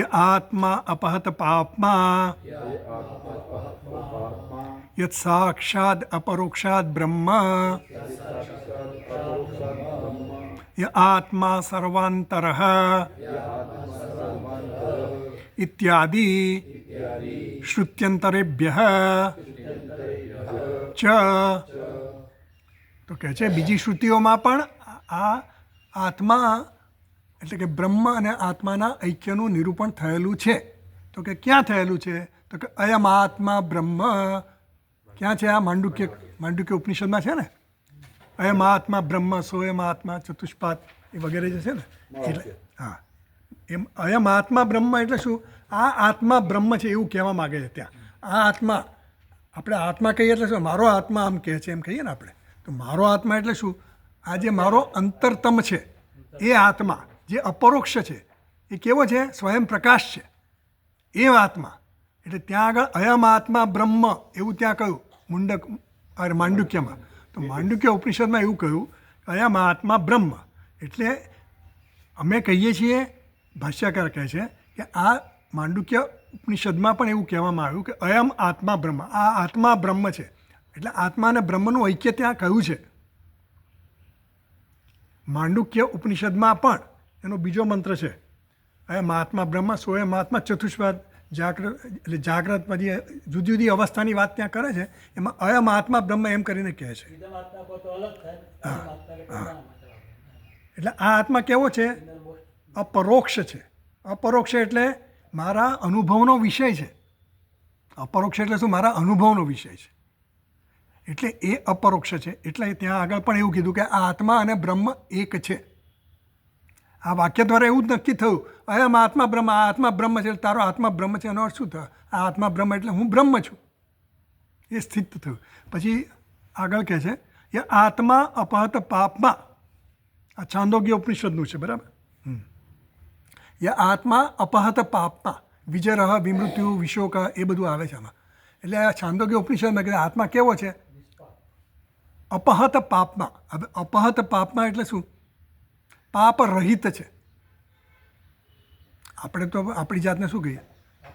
એ આત્મા અપહત પાપમાં યત સાક્ષાદ અપરોક્ષાદ બ્રહ્મ ય આત્મા સર્વાંતર ઇત્યાદિ શ્રુત્યંતરેભ્ય ચ. તો કહે છે બીજી શ્રુતિઓમાં પણ આ આત્મા એટલે કે બ્રહ્મ અને આત્માના ઐક્યનું નિરૂપણ થયેલું છે. તો કે ક્યાં થયેલું છે? તો કે અયમ આત્મા બ્રહ્મ. ક્યાં છે? આ માંડુક્ય ઉપનિષદમાં છે ને. અયમ આત્મા બ્રહ્મ સોયમ આત્મા ચતુષ્પાદ એ વગેરે જે છે ને. એટલે હા, એમ અયમ આત્મા બ્રહ્મ એટલે શું? આ આત્મા બ્રહ્મ છે એવું કહેવા માગે છે ત્યાં. આ આત્મા આપણે આત્મા કહીએ એટલે શું? મારો આત્મા આમ કહે છે એમ કહીએ ને આપણે. તો મારો આત્મા એટલે શું? આ જે મારો અંતરતમ છે એ આત્મા જે અપરોક્ષ છે એ કેવો છે? સ્વયં પ્રકાશ છે એ આત્મા. એટલે ત્યાં આગળ અયમ આત્મા બ્રહ્મ એવું ત્યાં કહ્યું માંડુક્યમાં. તો માંડુક્ય ઉપનિષદમાં એવું કહ્યું અયમ આત્મા બ્રહ્મ. એટલે અમે કહીએ છીએ, ભાષ્યકાર કહે છે કે આ માંડુક્ય ઉપનિષદમાં પણ એવું કહેવામાં આવ્યું કે અયમ આત્મા બ્રહ્મ. આ આત્મા બ્રહ્મ છે. એટલે આત્મા અને બ્રહ્મનું ઐક્ય ત્યાં કહ્યું છે. માંડુક્ય ઉપનિષદમાં પણ એનો બીજો મંત્ર છે અયમ આત્મા બ્રહ્મ સોયમ આત્મા ચતુષ્પાદ. એટલે જાગ્રત પછી જુદી જુદી અવસ્થાની વાત ત્યાં કરે છે. એમાં અયમ આત્મા બ્રહ્મ એમ કરીને કહે છે. એટલે આ આત્મા કેવો છે? અપરોક્ષ છે. અપરોક્ષ એટલે મારા અનુભવનો વિષય છે. અપરોક્ષ એટલે શું? મારા અનુભવનો વિષય છે. એટલે એ અપરોક્ષ છે. એટલે ત્યાં આગળ પણ એવું કીધું કે આ આત્મા અને બ્રહ્મ એક છે. આ વાક્ય દ્વારા એવું જ નક્કી થયું, અયમ આત્મા બ્રહ્મ, આ આત્મા બ્રહ્મ છે, તારો આત્મા બ્રહ્મ છે. એનો અર્થ શું થયો? આ આત્મા બ્રહ્મ એટલે હું બ્રહ્મ છું, એ સ્થિત થયું. પછી આગળ કહે છે કે આત્મા અપહત પાપમાં, આ છાંદોગ્ય ઉપનિષદનું છે, બરાબર. ય આત્મા અપહત પાપમાં વિજરહ વિમૃત્યુ વિશોક એ બધું આવે છે આમાં. એટલે આ છાંદોગ્ય ઉપનિષદમાં કહે આત્મા કેવો છે? અપહત પાપમાં. હવે અપહત પાપમાં એટલે શું? પાપ રહિત છે. આપણે તો આપણી જાતને શું કહીએ?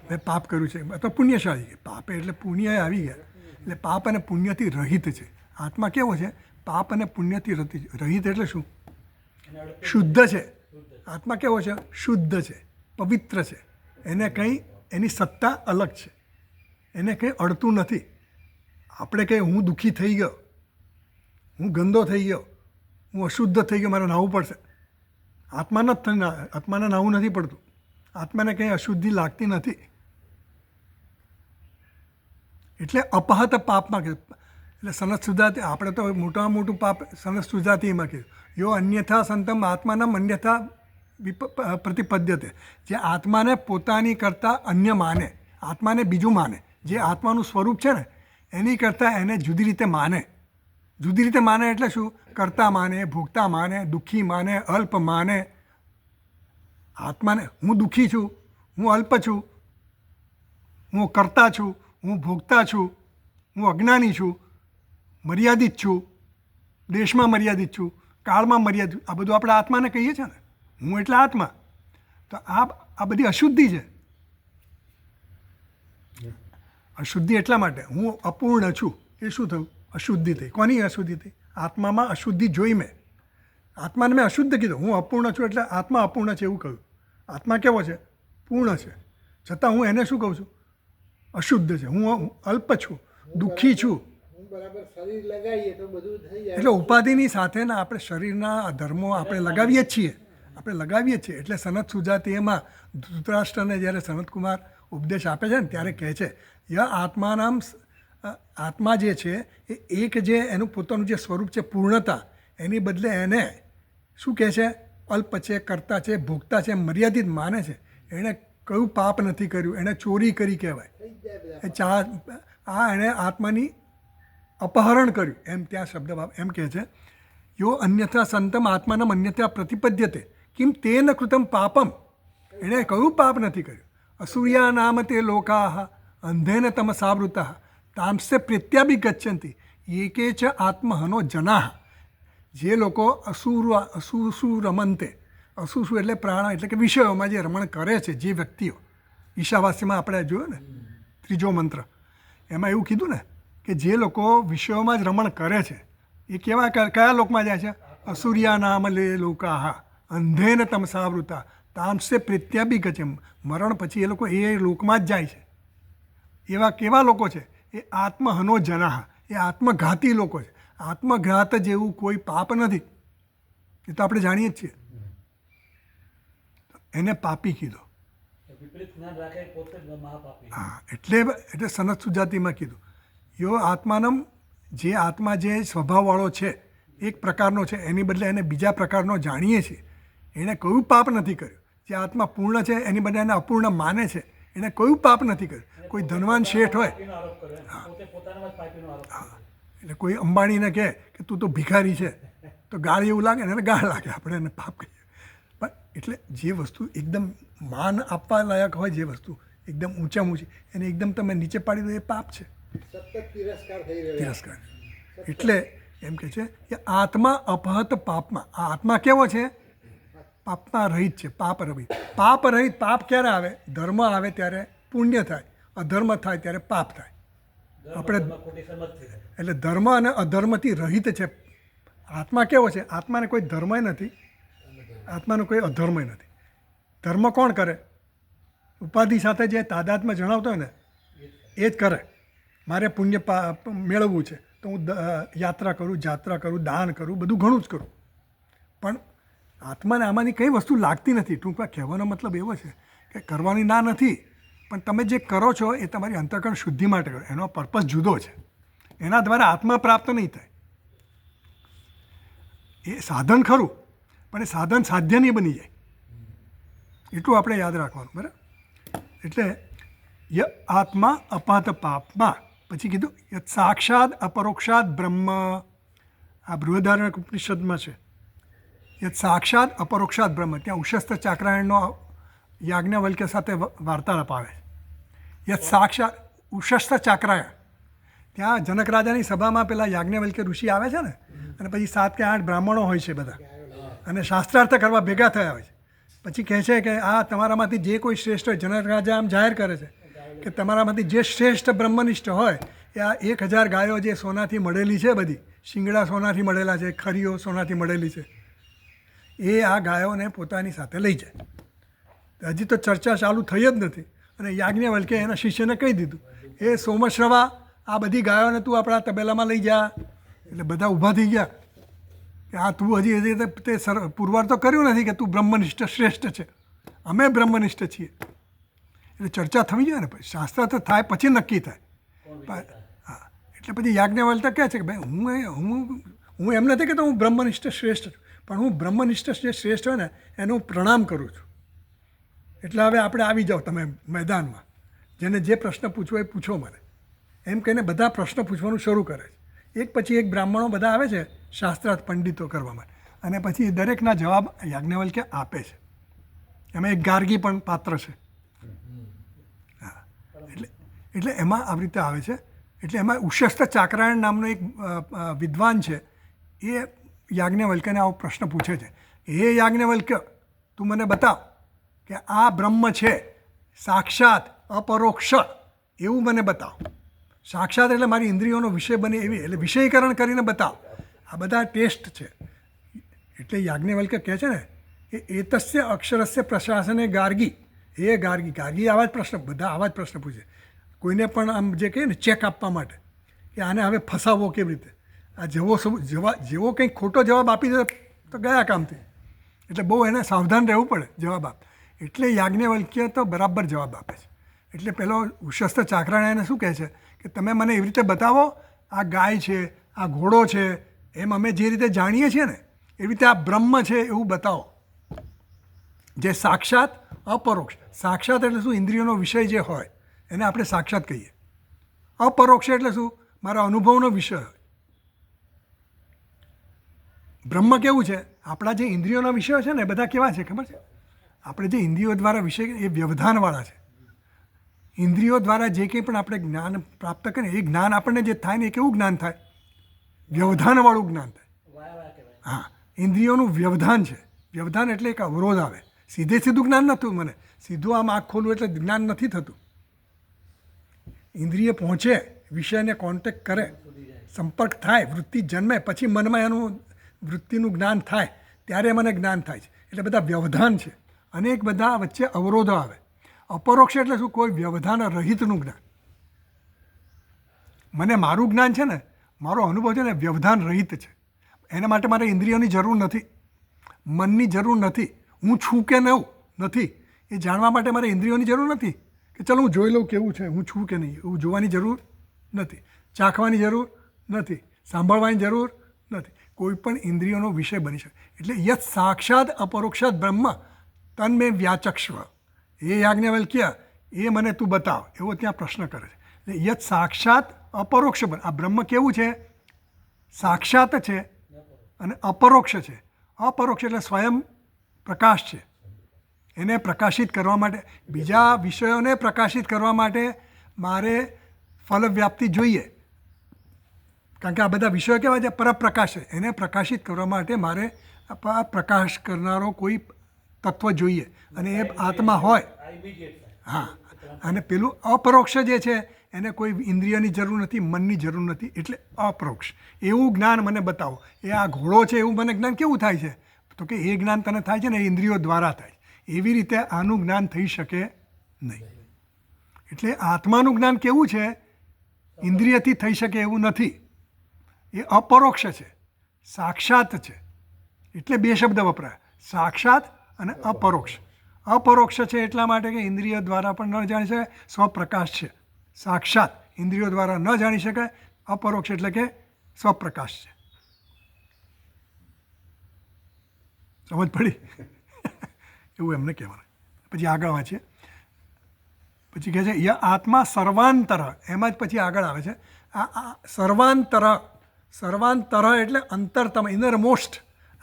મેં પાપ કર્યું છે, તો પુણ્યશાળી. પાપ એટલે પુણ્ય આવી ગયા, એટલે પાપ અને પુણ્યથી રહિત છે. આત્મા કેવો છે? પાપ અને પુણ્યથી રહિત એટલે શું? શુદ્ધ છે. આત્મા કેવો છે? શુદ્ધ છે, પવિત્ર છે. એને કંઈ એની સત્તા અલગ છે, એને કંઈ અડતું નથી. આપણે કંઈ હું દુઃખી થઈ ગયો, હું ગંદો થઈ ગયો, હું અશુદ્ધ થઈ ગયો, મારે નાહવું પડશે. આત્માને નાહવું નથી પડતું. આત્માને કંઈ અશુદ્ધિ લાગતી નથી. એટલે અપહત પાપમાં કીધું. એટલે સનત સુજાતી, આપણે તો મોટામાં મોટું પાપ સનત સુજાતીમાં કીધું, યો અન્યથા સંતમ આત્માનમ અન્યથા પ્રતિપદ્યતે. જે આત્માને પોતાની કરતાં અન્ય માને, આત્માને બીજું માને, જે આત્માનું સ્વરૂપ છે ને એની કરતાં એને જુદી રીતે માને. જુદી રીતે માને એટલે શું? કર્તા માને, ભોગતા માને, દુઃખી માને, અલ્પ માને. આત્માને હું દુઃખી છું, હું અલ્પ છું, હું કર્તા છું, હું ભોગતા છું, હું અજ્ઞાની છું, મર્યાદિત છું, દેશમાં મર્યાદિત છું, કાળમાં મર્યાદિત, આ બધું આપણે આત્માને કહીએ છીએ ને. હું એટલે આત્મા. તો આ બધી અશુદ્ધિ છે. અશુદ્ધિ એટલા માટે હું અપૂર્ણ છું. એ શું થયું? અશુદ્ધિ થઈ. કોની અશુદ્ધિ થઈ? આત્મામાં અશુદ્ધિ જોઈ મેં. આત્માને મેં અશુદ્ધ કીધું. હું અપૂર્ણ છું એટલે આત્મા અપૂર્ણ છે એવું કહ્યું. આત્મા કેવો છે? પૂર્ણ છે. છતાં હું એને શું કહું છું? અશુદ્ધ છે. હું અલ્પ છું, દુઃખી છું. એટલે ઉપાધિની સાથેના આપણે શરીરના ધર્મો આપણે લગાવીએ જ છીએ. આપણે લગાવીએ છીએ. એટલે સનત સુજાતી એમાં ધૃતરાષ્ટ્રને જ્યારે સનતકુમાર ઉપદેશ આપે છે ને ત્યારે કહે છે ય આત્માનામ, આત્મા જે છે એ એક જે એનું પોતાનું જે સ્વરૂપ છે પૂર્ણતા, એની બદલે એને શું કહે છે? અલ્પ છે, કર્તા છે, ભોગતા છે, મર્યાદિત માને છે. એણે કયું પાપ નથી કર્યું, એણે ચોરી કરી કહેવાય. એણે આત્માની અપહરણ કર્યું એમ ત્યાં શબ્દ એમ કહે છે. યો અન્યથા સંતમ આત્માનમ અન્યથા પ્રતિપદ્યતે કિમ તેન કૃતમ પાપમ. એણે કયું પાપ નથી કર્યું? અસૂર્યા નામ તે લોકા અંધેન તમસાવૃતા તામસે પ્રેત્યાભિ ગચ્છન્તિ એકે ચ આત્મહનો જનાહ. જે લોકો અસુસુ રમંતે, અસુસુ એટલે પ્રાણ એટલે કે વિષયોમાં જે રમણ કરે છે જે વ્યક્તિઓ, ઈશાવાસ્યમાં આપણે જોયું ને 3જો મંત્ર, એમાં એવું કીધું ને કે જે લોકો વિષયોમાં જ રમણ કરે છે એ કેવા કયા લોકમાં જાય છે? અસૂર્યા નામ લે લોકા અંધેન તમસાવૃતા તામસે પ્રેત્યાભિ ગચ્છન્તિ. મરણ પછી એ લોકો એ લોકમાં જ જાય છે. એવા કેવા લોકો છે? એ આત્મહનો જનાહ, એ આત્મઘાતી લોકો છે. આત્મઘાત જેવું કોઈ પાપ નથી. એ તો આપણે જાણીએ જ છીએ. એને પાપી કીધો. હા, એટલે સનત સુજાતીમાં કીધું યો આત્માનમ, જે આત્મા જે સ્વભાવવાળો છે એક પ્રકારનો છે, એની બદલે એને બીજા પ્રકારનો જાણીએ છીએ. એણે કયું પાપ નથી કર્યું. જે આત્મા પૂર્ણ છે એની બદલે એને અપૂર્ણ માને છે. એને કયું પાપ નથી કર્યું. કોઈ ધનવાન શેઠ હોય, એટલે કોઈ અંબાણીને કહે કે તું તો ભિખારી છે તો ગાળ એવું લાગે ને, એને ગાળ લાગે, આપણે એને પાપ કહીએ. પણ એટલે જે વસ્તુ એકદમ માન આપવા લાયક હોય, જે વસ્તુ એકદમ ઊંચામાં ઊંચી, એને એકદમ તમે નીચે પાડી દો, એ પાપ છે, તિરસ્કાર. એટલે એમ કહે છે કે આત્મા અપહત પાપમાં. આ આત્મા કેવો છે? પાપમાં રહિત છે. પાપ રહિત. પાપ રહિત. પાપ ક્યારે આવે? ધર્મ આવે ત્યારે પુણ્ય થાય, અધર્મ થાય ત્યારે પાપ થાય. આપણે એટલે ધર્મ અને અધર્મથી રહિત છે. આત્મા કેવો છે? આત્માને કોઈ ધર્મય નથી, આત્માનો કોઈ અધર્મય નથી. ધર્મ કોણ કરે? ઉપાધિ સાથે જે તાદાત્મ્ય જણાવતો હોય ને એ જ કરે. મારે પુણ્ય મેળવવું છે તો હું યાત્રા કરું, જાત્રા કરું, દાન કરું, બધું ઘણું જ કરું. પણ આત્માને આમાંની કઈ વસ્તુ લાગતી નથી. ટૂંકમાં કહેવાનો મતલબ એવો છે કે કરવાની ના નથી, પણ તમે જે કરો છો એ તમારી અંતઃકરણ શુદ્ધિ માટે કરો, એનો પર્પઝ જુદો છે. એના દ્વારા આત્મા પ્રાપ્ત નહીં થાય. એ સાધન ખરું, પણ એ સાધન સાધ્ય નહીં બની જાય. એટલું આપણે યાદ રાખવાનું, બરાબર. એટલે ય આત્મા અપાત પાપમાં પછી કીધું યત સાક્ષાત અપરોક્ષાત બ્રહ્મ. આ બૃહદારણ્યક ઉપનિષદમાં છે. યત સાક્ષાત અપરોક્ષાત બ્રહ્મ. ત્યાં ઉશસ્ત ચાક્રાયણનો યાજ્ઞવલ્ક્ય સાથે વાર્તાલાપ આવે છે. યત સાક્ષાત ઉશસ્ત ચાક્રાયણ, ત્યાં જનક રાજાની સભામાં પેલા યાજ્ઞવલ્ક્ય ઋષિ આવે છે ને, અને પછી 7 કે 8 બ્રાહ્મણો હોય છે બધા, અને શાસ્ત્રાર્થ કરવા ભેગા થયા હોય છે. પછી કહે છે કે આ તમારામાંથી જે કોઈ શ્રેષ્ઠ હોય, જનક રાજા આમ જાહેર કરે છે કે તમારામાંથી જે શ્રેષ્ઠ બ્રહ્મનિષ્ઠ હોય એ આ 1000 ગાયો જે સોનાથી મળેલી છે, બધી શિંગડા સોનાથી મળેલા છે, ખરીઓ સોનાથી મળેલી છે, એ આ ગાયોને પોતાની સાથે લઈ જાય. હજી તો ચર્ચા ચાલુ થઈ જ નથી, અને યાજ્ઞવલ્ક્ય એના શિષ્યને કહી દીધું, એ સોમશ્રવા, આ બધી ગાયોને તું આપણા તબેલામાં લઈ જા. એટલે બધા ઊભા થઈ ગયા કે આ તું હજી તે પુરવાર તો કર્યું નથી કે તું બ્રહ્મનિષ્ઠ શ્રેષ્ઠ છે, અમે બ્રહ્મનિષ્ઠ છીએ. એટલે ચર્ચા થવી જોઈએ ને, પછી શાસ્ત્ર તો થાય પછી નક્કી થાય. હા, એટલે પછી યાજ્ઞવલ્ક્ય કહે છે કે ભાઈ હું એમ નથી કહેતો હું બ્રહ્મનિષ્ઠ શ્રેષ્ઠ છું, પણ હું બ્રહ્મનિષ્ઠ જે શ્રેષ્ઠ હોય ને એનું પ્રણામ કરું છું. એટલે હવે આપણે આવી જાઓ તમે મેદાનમાં, જેને જે પ્રશ્ન પૂછવો એ પૂછો મને, એમ કહીને બધા પ્રશ્ન પૂછવાનું શરૂ કરે છે. એક પછી એક બ્રાહ્મણો બધા આવે છે શાસ્ત્રાર્થ પંડિતો કરવા માટે, અને પછી દરેકના જવાબ યાજ્ઞવલ્ક્ય આપે છે. એમાં એક ગાર્ગી પણ પાત્ર છે. હા, એટલે એમાં આવી રીતે આવે છે. એટલે એમાં ઉશસ્ત ચાક્રાયણ નામનો એક વિદ્વાન છે, એ યાજ્ઞવલ્ક્યને આવો પ્રશ્ન પૂછે છે, હે યાજ્ઞવલ્ક્ય, તું મને બતાવ કે આ બ્રહ્મ છે સાક્ષાત અપરોક્ષ, એવું મને બતાવ. સાક્ષાત એટલે મારી ઇન્દ્રિયોનો વિષય બને એવી, એટલે વિષયીકરણ કરીને બતાવ. આ બધા ટેસ્ટ છે. એટલે યાજ્ઞવલ્ક્ય કહે છે ને કે એતસ્ય અક્ષરસ્ય પ્રશાસને ગાર્ગી, એ ગાર્ગી આવા જ પ્રશ્ન, બધા આવા જ પ્રશ્ન પૂછે. કોઈને પણ આમ જે કહે ને ચેક આપવા માટે કે આને હવે ફસાવવો કેવી રીતે, આ જેવો કંઈક ખોટો જવાબ આપી દે તો ગયા કામથી. એટલે બહુ એને સાવધાન રહેવું પડે જવાબ આપ. એટલે યાજ્ઞવલ્ક્ય તો બરાબર જવાબ આપે છે. એટલે પેલો ઉશસ્ત ચાક્રાયણ એને શું કહે છે કે તમે મને એવી રીતે બતાવો, આ ગાય છે, આ ઘોડો છે, એમ અમે જે રીતે જાણીએ છીએ ને એવી રીતે આ બ્રહ્મ છે એવું બતાવો, જે સાક્ષાત અપરોક્ષ. સાક્ષાત એટલે શું? ઇન્દ્રિયોનો વિષય જે હોય એને આપણે સાક્ષાત કહીએ. અપરોક્ષ એટલે શું? મારા અનુભવનો વિષય હોય. બ્રહ્મ કેવું છે? આપણા જે ઇન્દ્રિયોના વિષયો છે ને એ બધા કેવા છે ખબર છે? આપણે જે ઇન્દ્રિયો દ્વારા વિષય એ વ્યવધાનવાળા છે. ઇન્દ્રિયો દ્વારા જે કંઈ પણ આપણે જ્ઞાન પ્રાપ્ત કરીએ એ જ્ઞાન આપણને જે થાય ને એ કેવું જ્ઞાન થાય? વ્યવધાનવાળું જ્ઞાન થાય. હા, ઇન્દ્રિયોનું વ્યવધાન છે. વ્યવધાન એટલે એક અવરોધ આવે. સીધું જ્ઞાન નહોતું મને, સીધું આમ આંખ ખોલવું એટલે જ્ઞાન નથી થતું. ઇન્દ્રિય પહોંચે, વિષયને કોન્ટેક્ટ કરે, સંપર્ક થાય, વૃત્તિ જન્મે, પછી મનમાં એનું વૃત્તિનું જ્ઞાન થાય, ત્યારે મને જ્ઞાન થાય છે. એટલે બધા વ્યવધાન છે. અનેક બધા વચ્ચે અવરોધો આવે. અપરોક્ષ એટલે શું? કોઈ વ્યવધાન રહિતનું જ્ઞાન. મને મારું જ્ઞાન છે ને, મારો અનુભવ છે ને, વ્યવધાન રહિત છે. એના માટે મારે ઇન્દ્રિયોની જરૂર નથી, મનની જરૂર નથી, હું છું કે નથી એ જાણવા માટે મારે ઇન્દ્રિયોની જરૂર નથી કે ચલો હું જોઈ લઉં કેવું છે, હું છું કે નહીં, એવું જોવાની જરૂર નથી, ચાખવાની જરૂર નથી, સાંભળવાની જરૂર નથી. કોઈ પણ ઇન્દ્રિયોનો વિષય બની શકે. એટલે યત સાક્ષાત અપરોક્ષાત બ્રહ્મ તન્મે વ્યાચક્ષવ, એ યાજ્ઞવલ્ક્ય, એ મને તું બતાવ, એવો ત્યાં પ્રશ્ન કરે છે. એટલે યત સાક્ષાત અપરોક્ષ, આ બ્રહ્મ કેવું છે? સાક્ષાત છે અને અપરોક્ષ છે. અપરોક્ષ એટલે સ્વયં પ્રકાશ છે. એને પ્રકાશિત કરવા માટે, બીજા વિષયોને પ્રકાશિત કરવા માટે મારે ફલવ્યાપ્તિ જોઈએ, કારણ કે આ બધા વિષયો કેવા છે? પરપ્રકાશ છે. એને પ્રકાશિત કરવા માટે મારે પ્રકાશ કરનારો કોઈ તત્વ જોઈએ, અને એ આત્મા હોય. હા, અને પેલું અપરોક્ષ જે છે એને કોઈ ઇન્દ્રિયની જરૂર નથી, મનની જરૂર નથી, એટલે અપરોક્ષ. એવું જ્ઞાન મને બતાવો. એ આ ઘોડો છે એવું મને જ્ઞાન કેવું થાય છે? તો કે એ જ્ઞાન તને થાય છે ને એ ઇન્દ્રિયો દ્વારા થાય. એવી રીતે આનું જ્ઞાન થઈ શકે નહીં. એટલે આત્માનું જ્ઞાન કેવું છે? ઇન્દ્રિયથી થઈ શકે એવું નથી. એ અપરોક્ષ છે, સાક્ષાત છે. એટલે બે શબ્દ વપરાય, સાક્ષાત અને અપરોક્ષ. અપરોક્ષ છે એટલા માટે કે ઇન્દ્રિય દ્વારા પણ ન જાણી શકાય, સ્વપ્રકાશ છે, સાક્ષાત ઇન્દ્રિયો દ્વારા ન જાણી શકાય. અપરોક્ષ એટલે કે સ્વપ્રકાશ છે. સમજ પડી? એવું એમને કહેવાનું. પછી આગળ વાંચીએ. પછી કહે છે ય આત્મા સર્વાંતર, એમાં જ પછી આગળ આવે છે આ સર્વાંતર. સર્વાંતર એટલે અંતરતમ, ઇનરમોસ્ટ.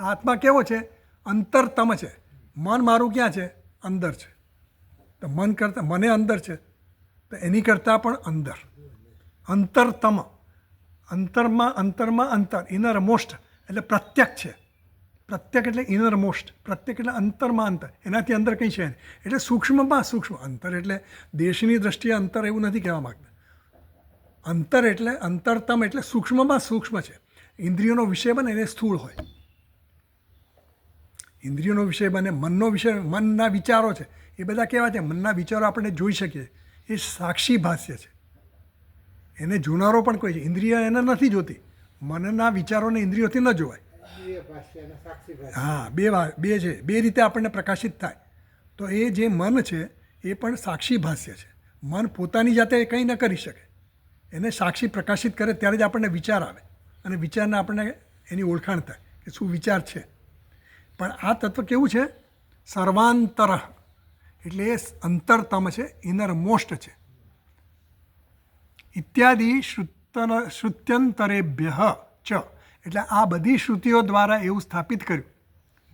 આત્મા કેવો છે? અંતરતમ છે. મન મારું ક્યાં છે? અંદર છે. તો મન કરતાં મને અંદર છે, તો એની કરતાં પણ અંદર. અંતરતમ, અંતરમાં અંતર. ઇનરમોસ્ટ એટલે પ્રત્યક છે. પ્રત્યક એટલે ઇનરમોસ્ટ, પ્રત્યક એટલે અંતરમાં અંતર, એનાથી અંદર કંઈ છે નહીં. એટલે સૂક્ષ્મમાં સૂક્ષ્મ. અંતર એટલે દેશની દૃષ્ટિએ અંતર એવું નથી કહેવા માગતા. અંતર એટલે અંતરતમ એટલે સૂક્ષ્મમાં સૂક્ષ્મ છે. ઇન્દ્રિયોનો વિષય બને એને સ્થૂળ હોય. ઇન્દ્રિયોનો વિષય બને, મનનો વિષય, મનના વિચારો છે એ બધા કેવા છે? મનના વિચારો આપણે જોઈ શકીએ, એ સાક્ષી ભાષ્ય છે. એને જોનારો પણ કોઈ છે. ઇન્દ્રિય એને નથી જોતી. મનના વિચારોને ઇન્દ્રિયોથી ન જોવાય. હા, બે છે. બે રીતે આપણને પ્રકાશિત થાય. તો એ જે મન છે એ પણ સાક્ષી ભાષ્ય છે. મન પોતાની જાતે કંઈ ન કરી શકે. એને સાક્ષી પ્રકાશિત કરે ત્યારે જ આપણને વિચાર આવે, અને વિચારને આપણને એની ઓળખાણ થાય કે શું વિચાર છે. પણ આ તત્વ કેવું છે? સર્વાંતર એટલે એ અંતરતમ છે, ઇનરમોસ્ટ છે. ઇત્યાદિ શ્રુત્યંતરેભ્ય ચ એટલે આ બધી શ્રુતિઓ દ્વારા એવું સ્થાપિત કર્યું.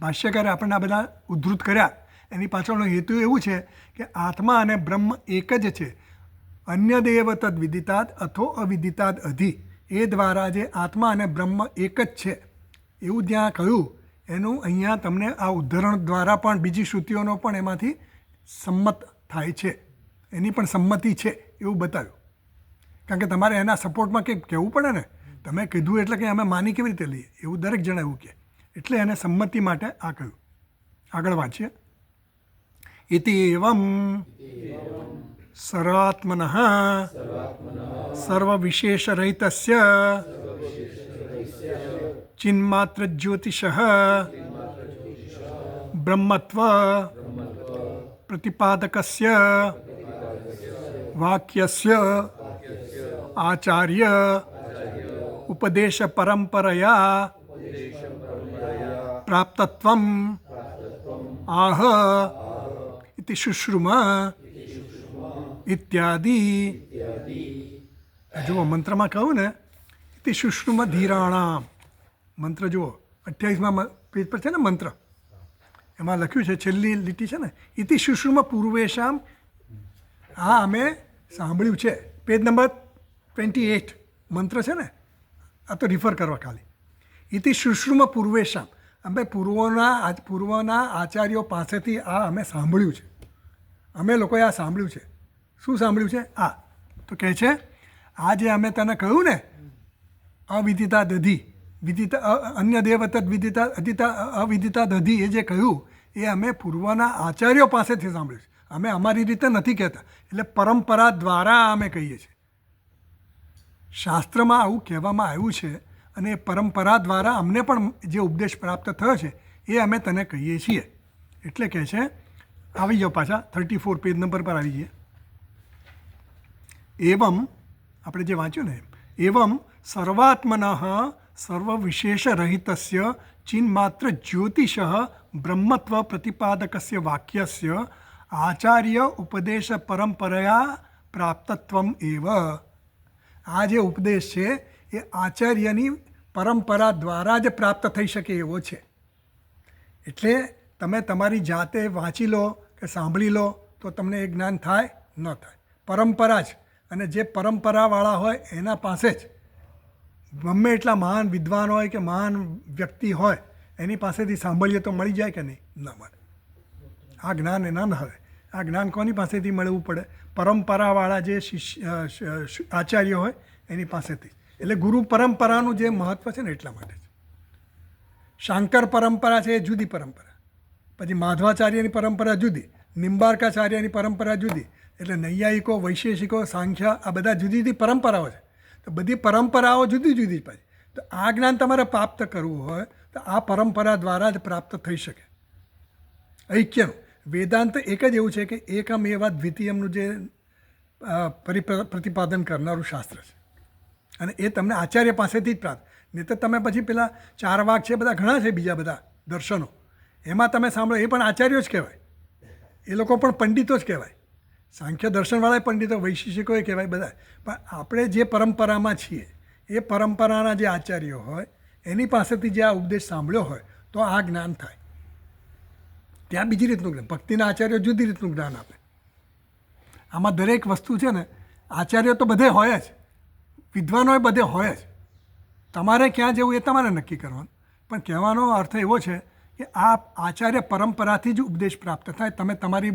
ભાષ્યકારે આપણને આ બધા ઉદ્ધૃત કર્યા. એની પાછળનો હેતુ એવું છે કે આત્મા અને બ્રહ્મ એક જ છે. અન્ય દેવ તદ વિદિતાદ અથો અવિદિતાદ અધિ. એ દ્વારા જે આત્મા અને બ્રહ્મ એક જ છે એવું ત્યાં કહ્યું, એનું અહીંયા તમને આ ઉદાહરણ દ્વારા પણ બીજી શ્રુતિઓનો પણ એમાંથી સંમત થાય છે. એની પણ સંમતિ છે એવું બતાવ્યું. કારણ કે તમારે એના સપોર્ટમાં કંઈક કહેવું પડે ને. તમે કીધું એટલે કે અમે માની કેવી રીતે લઈએ? એવું દરેક જણ એવું કહે. એટલે એને સંમતિ માટે આ કહ્યું. આગળ વાંચીએ. ઇતિ એવમ સર્વાત્મન સર્વવિશેષરહિતસ્ય ચિન્માત્ર જ્યોતિષ બ્રહ્મત્વ પ્રતિપાદકસ્ય વાક્યસ્ય આચાર્ય ઉપદેશ પરંપરયા પ્રાપ્તત્વમ આહ ઇતિ શુશ્રુમ ઇત્યાદિ. જુઓ મંત્રમાં કહું ને, ઇતિ શુશ્રુમ ધીરાણામ. મંત્ર જુઓ 28મા પેજ પર છે ને મંત્ર, એમાં લખ્યું છે છેલ્લી લીટી છે ને, ઇતિ શુશ્રુમ પૂર્વેશામ. આ અમે સાંભળ્યું છે. પેજ નંબર 28 મંત્ર છે ને, આ તો રિફર કરવા ખાલી. ઇતિ શુશ્રુમ પૂર્વેશામ, અમે પૂર્વના આચાર્યો પાસેથી આ અમે સાંભળ્યું છે. અમે લોકોએ આ સાંભળ્યું છે. શું સાંભળ્યું છે? આ તો કહે છે આ જે અમે તને કહ્યું ને, અવિદિતા દધી વિદિતા અન્ય દેવ તદ વિદિતા અધિતા અવિદિતા દધી, એ જે કહ્યું એ અમે પૂર્વના આચાર્યો પાસેથી સાંભળ્યું છે. અમે અમારી રીતે નથી કહેતા. એટલે પરંપરા દ્વારા અમે કહીએ છીએ. શાસ્ત્રમાં આવું કહેવામાં આવ્યું છે, અને એ પરંપરા દ્વારા અમને પણ જે ઉપદેશ પ્રાપ્ત થયો છે એ અમે તને કહીએ છીએ. એટલે કહે છે, આવી જાઓ પાછા 34 પેજ નંબર પર આવી જઈએ. એવમ આપણે જે વાંચ્યું ને, એવમ સર્વાત્મન સર્વવિશેષરહિતસ્ય ચિન્માત્ર જ્યોતિષ બ્રહ્મત્વ પ્રતિપાદકસ્ય વાક્યસ્ય આચાર્ય ઉપદેશ પરંપરયા પ્રાપ્તત્વમ એવ. આ જે ઉપદેશ છે એ આચાર્યની પરંપરા દ્વારા જ પ્રાપ્ત થઈ શકે એવો છે. એટલે તમે તમારી જાતે વાંચી લો કે સાંભળી લો તો તમને એ જ્ઞાન થાય ન થાય. પરંપરા જ. અને જે પરંપરાવાળા હોય એના પાસે જ, ગમે એટલા મહાન વિદ્વાન હોય કે મહાન વ્યક્તિ હોય એની પાસેથી સાંભળીએ તો મળી જાય કે નહીં? ન મળે. આ જ્ઞાન એના ન હોય. આ જ્ઞાન કોની પાસેથી મળવું પડે? પરંપરાવાળા જે આચાર્ય હોય એની પાસેથી. એટલે ગુરુ પરંપરાનું જે મહત્ત્વ છે ને એટલા માટે છે. શાંકર પરંપરા છે એ જુદી પરંપરા, પછી માધવાચાર્યની પરંપરા જુદી, નિંબાર્કાચાર્યની પરંપરા જુદી. એટલે નૈયાયિકો, વૈશેષિકો, સાંખ્ય આ બધા જુદી જુદી પરંપરાઓ છે. તો બધી પરંપરાઓ જુદી જુદી પાછી. તો આ જ્ઞાન તમારે પ્રાપ્ત કરવું હોય તો આ પરંપરા દ્વારા જ પ્રાપ્ત થઈ શકે, ઐક્યનું. વેદાંત એક જ એવું છે કે એકમ એવા દ્વિતીયમનું જે પ્રતિપાદન કરનારું શાસ્ત્ર છે અને એ તમને આચાર્ય પાસેથી જ પ્રાપ્ત. નહીં તો તમે પછી પેલા 4 વાક છે, બધા ઘણા છે બીજા બધા દર્શનો, એમાં તમે સાંભળો એ પણ આચાર્યો જ કહેવાય, એ લોકો પણ પંડિતો જ કહેવાય. સાંખ્ય દર્શનવાળા પંડિતો, વૈશિષ્યકોએ કહેવાય બધા. પણ આપણે જે પરંપરામાં છીએ એ પરંપરાના જે આચાર્યો હોય એની પાસેથી જે આ ઉપદેશ સાંભળ્યો હોય તો આ જ્ઞાન થાય. ત્યાં બીજી રીતનું જ્ઞાન, ભક્તિના આચાર્યો જુદી રીતનું જ્ઞાન આપે. આમાં દરેક વસ્તુ છે ને, આચાર્યો તો બધે હોય જ, વિદ્વાનોએ બધે હોય જ. તમારે ક્યાં જવું એ તમારે નક્કી કરવાનું. પણ કહેવાનો અર્થ એવો છે કે આ આચાર્ય પરંપરાથી જ ઉપદેશ પ્રાપ્ત થાય. તમે તમારી